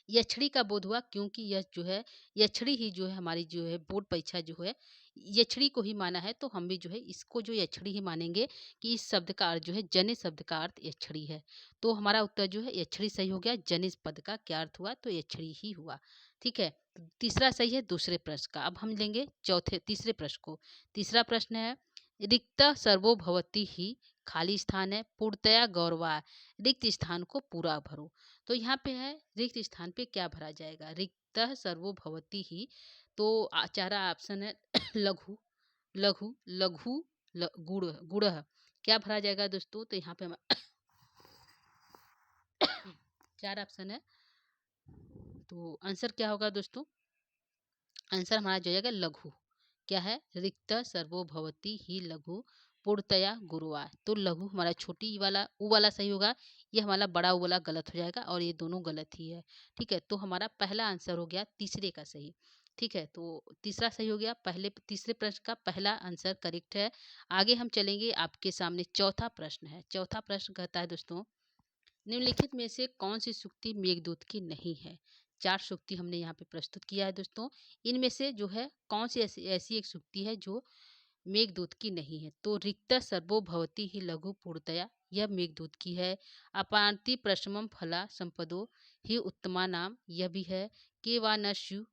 यक्षिणी का बोध हुआ, क्योंकि यह जो है यक्षिणी ही जो है हमारी जो है बोर्ड परीक्षा जो है यक्षिणी को ही माना है। तो हम भी जो है इसको जो यक्षिणी ही मानेंगे कि इस शब्द का अर्थ जो है जने शब्द का अर्थ यक्षिणी है। तो हमारा उत्तर जो है यक्षिणी सही हो गया। जनिस पद का क्या अर्थ हुआ, तो यक्षिणी ही हुआ, ठीक है। तो तीसरा सही है दूसरे प्रश्न का। अब हम लेंगे तीसरे प्रश्न को। तीसरा प्रश्न है, रिक्त सर्वो भवती ही, खाली स्थान है, पूर्णतया गौरवा, रिक्त स्थान को पूरा भरो। तो यहाँ पे है रिक्त स्थान पे क्या भरा जाएगा, रिक्त सर्वो भवती ही। तो चारा ऑप्शन है लघु, लघु, लघु, गुड़, गुड़, क्या भरा जाएगा दोस्तों, तो यहाँ पे हम 4 ऑप्शन है। तो आंसर क्या होगा दोस्तों, आंसर हमारा जो जाएगा लघु। क्या है, रिक्त सर्वो भवती ही लघु पूर्णतया गुरुआ। तो लघु हमारा छोटी वाला ऊ वाला सही होगा, ये हमारा बड़ा ऊ वाला गलत हो जाएगा, और ये दोनों गलत ही है, ठीक है। तो हमारा पहला आंसर हो गया तीसरे का सही, ठीक है। तो तीसरा सही हो गया, तीसरे प्रश्न का पहला आंसर करेक्ट है। आगे हम चलेंगे, आपके सामने चौथा प्रश्न है। चौथा प्रश्न कहता है दोस्तों, निम्नलिखित में से कौन सी सूक्ति मेघदूत की नहीं है। 4 सूक्ति हमने यहाँ पे प्रस्तुत किया है दोस्तों। इनमें से जो है कौन सी ऐसी एक सूक्ति है जो मेघदूत की नहीं है, तो रिक्त सर्वो भवती ही लघु पूर्णतया, यह मेघदूत की है। अपांति प्रशमम फला संपदो ही उत्तमा नाम, यह भी है। के वा न शिव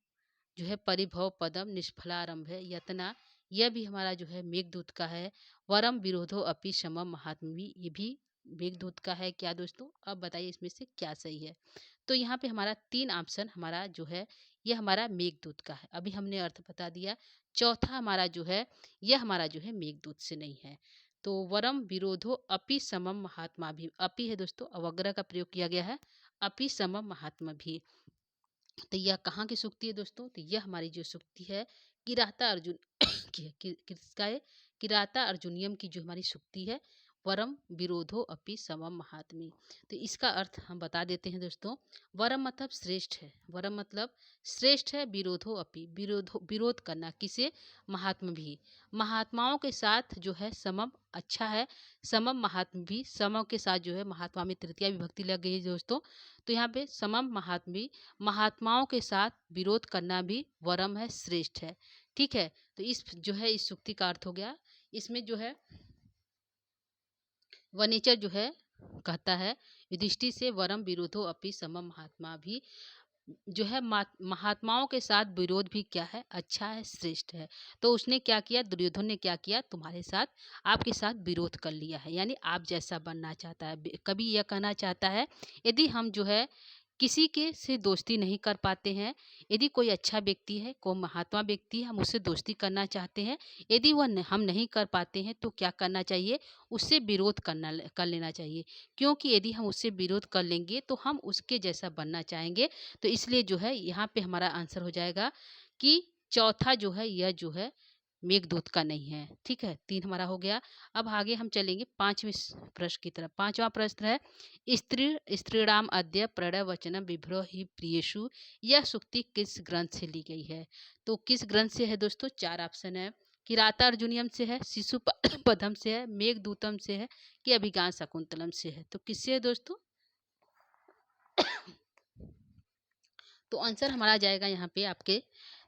जो है परिभव पदम निष्फलारंभ है यतना, यह भी हमारा जो है मेघदूत का है। वरम विरोधो अपि समम महात्मी, ये भी मेघदूत का है। क्या दोस्तों, अब बताइए इसमें से क्या सही है। तो यहाँ पे हमारा 3 ऑप्शन हमारा जो है ये हमारा मेघदूत का है। अभी हमने अर्थ बता दिया। चौथा हमारा जो है यह हमारा जो है मेघदूत से नहीं है। तो वरम विरोधो अपि समम महात्मा भी, अपि है दोस्तों, अवग्रह का प्रयोग किया गया है, अपि समम महात्मा भी। तो यह कहाँ की सूक्ति है दोस्तों? तो यह हमारी जो सूक्ति है किराता अर्जुन की है। किसका है? किराता अर्जुनियम की जो हमारी सूक्ति है, वरम विरोधो अपि समम महात्मी। तो इसका अर्थ हम बता देते हैं दोस्तों। वरम मतलब श्रेष्ठ है, वरम मतलब श्रेष्ठ है, विरोधो अपि विरोध करना, किसे? महात्मा भी, महात्माओं के साथ जो है समम अच्छा है, समम महात्मा भी, समम के साथ जो है महात्मा में तृतीया विभक्ति लग गई है दोस्तों। तो यहाँ पे समम महात्मी, महात्माओं के साथ विरोध करना भी वरम है, श्रेष्ठ है। ठीक है, तो इस जो है इस सूक्ति का अर्थ हो गया। इसमें जो है वनेचर जो है कहता है युधिष्ठिर से, वरम विरोधो अपि समम महात्मा भी, जो है महात्माओं के साथ विरोध भी क्या है? अच्छा है, श्रेष्ठ है। तो उसने क्या किया? दुर्योधन ने क्या किया? तुम्हारे साथ, आपके साथ विरोध कर लिया है, यानी आप जैसा बनना चाहता है। कभी यह कहना चाहता है यदि हम जो है किसी के से दोस्ती नहीं कर पाते हैं, यदि कोई अच्छा व्यक्ति है, कोई महात्मा व्यक्ति है, हम उससे दोस्ती करना चाहते हैं, यदि वह हम नहीं कर पाते हैं तो क्या करना चाहिए? उससे विरोध कर लेना चाहिए। क्योंकि यदि हम उससे विरोध कर लेंगे तो हम उसके जैसा बनना चाहेंगे। तो इसलिए जो है यहाँ पे हमारा आंसर हो जाएगा कि चौथा जो है यह जो है मेघदूत का नहीं है। ठीक है, 3 हमारा हो गया। अब आगे हम चलेंगे 5वें प्रश्न की तरफ। 5वां प्रश्न है स्त्रीणाम अद्य प्रणय वचनम विभ्रो ही प्रियेषु, यह सूक्ति किस ग्रंथ से ली गई है? तो किस ग्रंथ से है दोस्तों? 4 ऑप्शन है। किराता अर्जुनियम से है, शिशु पदम से है, मेघदूतम से है, कि अभिज्ञान शकुंतलम से है। तो किससे है दोस्तों? तो आंसर हमारा आ जाएगा यहाँ पे आपके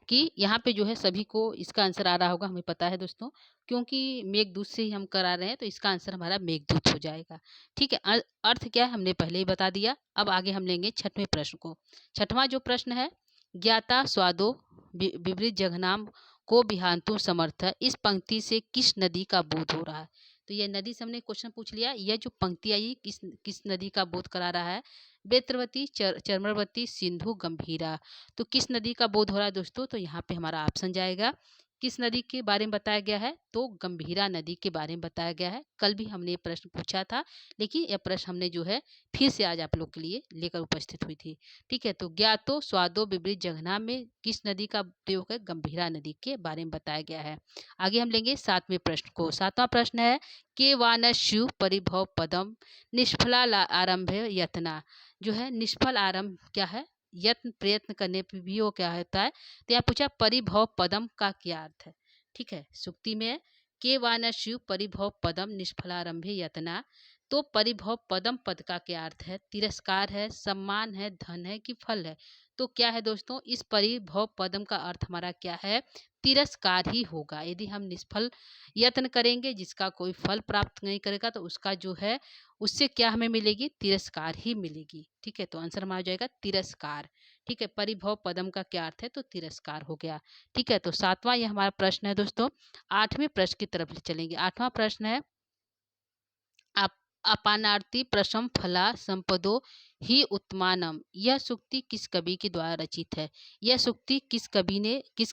कि यहाँ पे जो है सभी को इसका आंसर आ रहा होगा, हमें पता है दोस्तों, क्योंकि मेघदूत से ही हम करा रहे हैं, तो इसका आंसर हमारा मेघदूत हो जाएगा। ठीक है, अर्थ क्या है हमने पहले ही बता दिया। अब आगे हम लेंगे 6वें प्रश्न को। 6वां जो प्रश्न है, ज्ञाता स्वादो विपरीत जघनाम को विहांतु समर्थ, इस पंक्ति से किस नदी का बोध हो रहा है? तो यह नदी से हमने क्वेश्चन पूछ लिया। यह जो पंक्ति आई किस नदी का बोध करा रहा है? बेत्रवती, चर्मवती, सिंधु, गंभीरा। तो किस नदी का बोध हो रहा है दोस्तों? तो यहाँ पे हमारा ऑप्शन जाएगा। किस नदी के बारे में बताया गया है? तो गंभीरा नदी के बारे में बताया गया है। कल भी हमने ये प्रश्न पूछा था, लेकिन यह प्रश्न हमने जो है फिर से आज आप लोग के लिए लेकर उपस्थित हुई थी। ठीक है, तो ज्ञातो स्वादो विपरीत जघना में किस नदी का प्रयोग है? गंभीरा नदी के बारे में बताया गया है। आगे हम लेंगे 7वें प्रश्न को। 7वां प्रश्न है, के वानस्यु परिभव पदम निष्फला आरंभे यत्ना, जो है निष्फल आरंभ क्या है? यत्न, प्रयत्न करने पर भी वो क्या होता है? तो यहाँ पूछा परिभव पदम का क्या अर्थ है? ठीक है, सूक्ति में के वानस्यु परिभव पदम निष्फलारंभे यत्ना, तो परिभव पदम पद का क्या अर्थ है? तिरस्कार है, सम्मान है, धन है, कि फल है? तो क्या है दोस्तों, इस परिभव पदम का अर्थ हमारा क्या है? तिरस्कार ही होगा। यदि हम निष्फल यत्न करेंगे, जिसका कोई फल प्राप्त नहीं करेगा, तो उसका जो है उससे क्या हमें मिलेगी? तिरस्कार ही मिलेगी। ठीक है, तो आंसर हमारा हो जाएगा तिरस्कार। ठीक है, परिभव पदम का क्या अर्थ है? तो तिरस्कार हो गया। ठीक है, तो 7वां ये हमारा प्रश्न है दोस्तों। 8वें प्रश्न की तरफ चलेंगे। 8वां प्रश्न है, अपानार्ति प्रशम फला संपदो ही उत्मानम, यह सूक्ति किस कवि के द्वारा रचित है? यह सूक्ति किस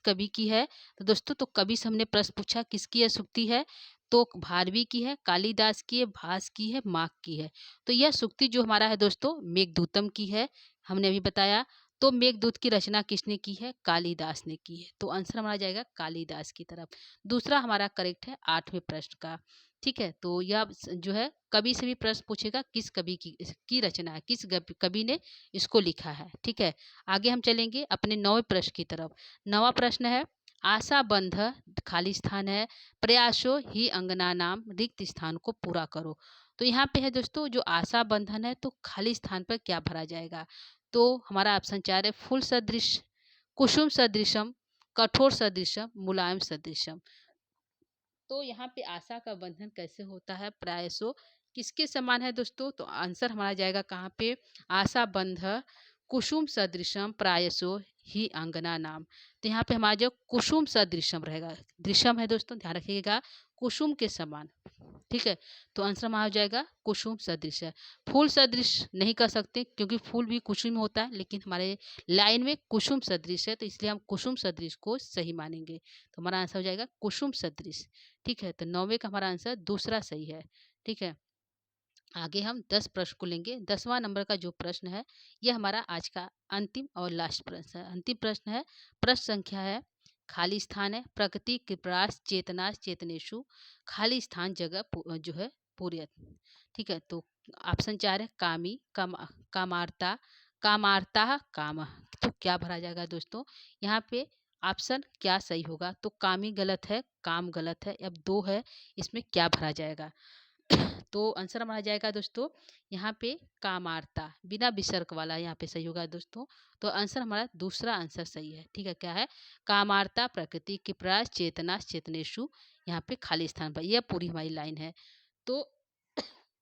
कवि की है? तो दोस्तों, तो कवि से हमने प्रश्न पूछा किसकी यह सूक्ति है? तो भारवी की है, कालिदास की है, भास की है, माघ की है। तो यह सूक्ति जो हमारा है दोस्तों मेघदूतम की है, हमने अभी बताया। तो मेघदूत की रचना किसने की है? कालिदास ने की है। तो आंसर हमारा जाएगा कालिदास की तरफ। दूसरा हमारा करेक्ट है 8वें प्रश्न का। ठीक है, तो यह जो है कवि से भी प्रश्न पूछेगा किस कवि की रचना है, किस कवि ने इसको लिखा है। ठीक है, आगे हम चलेंगे अपने 9वें प्रश्न की तरफ। 9वां प्रश्न है, आशा बंध खाली स्थान है, प्रयासो ही अंगना नाम रिक्त स्थान को पूरा करो। तो यहाँ पे है दोस्तों जो आशा बंधन है, तो खाली स्थान पर क्या भरा जाएगा? तो हमारा ऑप्शन 4 है, फूल सदृश, कुसुम सदृशम, कठोर सदृशम, मुलायम सदृशम। तो यहाँ पे आशा का बंधन कैसे होता है? प्रायसो किसके समान है दोस्तों? तो आंसर हमारा जाएगा कहाँ पे? आशा बंध कुसुम सदृशम प्रायसो ही अंगना नाम। तो यहाँ पे हमारा जो कुसुम सदृशम रहेगा, दृश्यम है दोस्तों, ध्यान रखिएगा, कुसुम के समान। ठीक है, तो आंसर हमारा हो जाएगा कुसुम सदृश है। फूल सदृश नहीं कर सकते क्योंकि फूल भी कुसुम में होता है, लेकिन हमारे लाइन में कुसुम सदृश है, तो इसलिए हम कुसुम सदृश को सही मानेंगे। तो हमारा आंसर हो जाएगा कुसुम सदृश। ठीक है, तो 9वें का हमारा आंसर दूसरा सही है। ठीक है, आगे हम 10 प्रश्न को लेंगे। 10वां नंबर का जो प्रश्न है, यह हमारा आज का अंतिम और लास्ट प्रश्न है। अंतिम प्रश्न है, प्रश्न संख्या है, खाली स्थान है, प्रकृति कृपरास चेतना चेतनेशु, खाली स्थान जगह जो है पूर्यत। ठीक है, तो ऑप्शन 4 है, कामी, कामार्ता, कामार्ता, काम। तो क्या भरा जाएगा दोस्तों? यहाँ पे ऑप्शन क्या सही होगा? तो कामी गलत है, काम गलत है, अब 2 है, इसमें क्या भरा जाएगा? तो आंसर हमारा जाएगा दोस्तों यहाँ पे कामार्ता, बिना विसर्ग वाला यहाँ पे सही होगा दोस्तों। तो आंसर हमारा दूसरा आंसर सही है। ठीक है, क्या है? कामार्ता प्रकृति के प्रयास चेतना चेतनेशु, यहाँ पे खाली स्थान पर, यह पूरी हमारी लाइन है। तो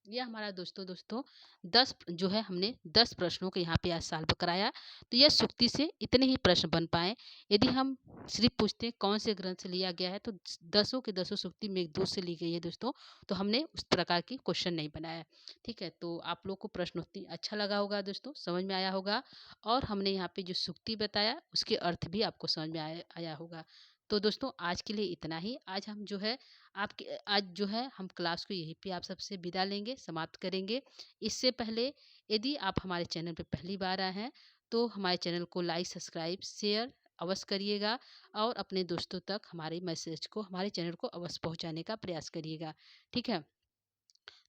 यह हमारा दोस्तों दोस्तों 10 जो है, हमने 10 प्रश्नों को यहाँ पे आज सॉल्व कराया। तो यह सूक्ति से इतने ही प्रश्न बन पाए। यदि हम सिर्फ पूछते हैं कौन से ग्रंथ से लिया गया है, तो 10 के 10 सूक्ति मेघदूत से ली गई है दोस्तों। तो हमने उस प्रकार की क्वेश्चन नहीं बनाया। ठीक है, तो आप लोग को प्रश्नोत्तरी अच्छा लगा होगा दोस्तों, समझ में आया होगा, और हमने यहाँ पे जो सूक्ति बताया उसके अर्थ भी आपको समझ में आया होगा। तो दोस्तों आज के लिए इतना ही। आज हम जो है आपके आज जो है हम क्लास को यहीं पे आप सबसे विदा लेंगे, समाप्त करेंगे। इससे पहले यदि आप हमारे चैनल पे पहली बार आए हैं, तो हमारे चैनल को लाइक सब्सक्राइब शेयर अवश्य करिएगा, और अपने दोस्तों तक हमारे मैसेज को, हमारे चैनल को अवश्य पहुंचाने का प्रयास करिएगा। ठीक है,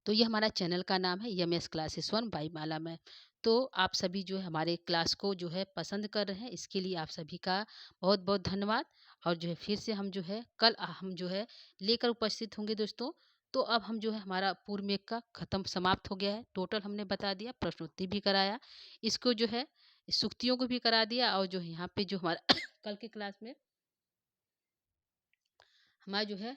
तो ये हमारा चैनल का नाम है यमएस क्लासेस वन बाई माला में। तो आप सभी जो है हमारे क्लास को जो है पसंद कर रहे हैं, इसके लिए आप सभी का बहुत बहुत धन्यवाद। और जो है फिर से हम जो है कल हम जो है लेकर उपस्थित होंगे दोस्तों। तो अब हम जो है हमारा पूर्व में का खत्म समाप्त हो गया है, टोटल हमने बता दिया, प्रश्नोत्तरी भी कराया, इसको जो है सूक्तियों को भी करा दिया, और जो है यहाँ पे जो हमारा कल की क्लास में हमारा जो है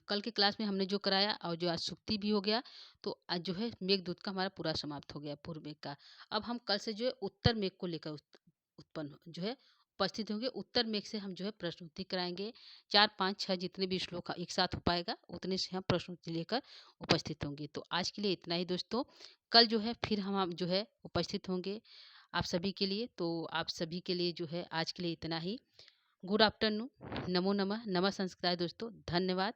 कल के क्लास में हमने जो कराया, और जो आज सूक्ति भी हो गया, तो आज जो है मेघदूत का हमारा पूरा समाप्त हो गया पूर्व मेघ का। अब हम कल से जो है उत्तर मेघ को लेकर उत्पन्न जो है उपस्थित होंगे। उत्तर मेघ से हम जो है प्रश्नोत्तरी कराएंगे। 4 5 6 जितने भी श्लोक एक साथ हो पाएगा उतने से हम प्रश्नोत्तरी लेकर उपस्थित होंगे। तो आज के लिए इतना ही दोस्तों। कल जो है फिर हम जो है उपस्थित होंगे आप सभी के लिए। तो आप सभी के लिए जो है आज के लिए इतना ही। गुड आफ्टरनून, नमो नमः, नमः संस्कृताय दोस्तों, धन्यवाद।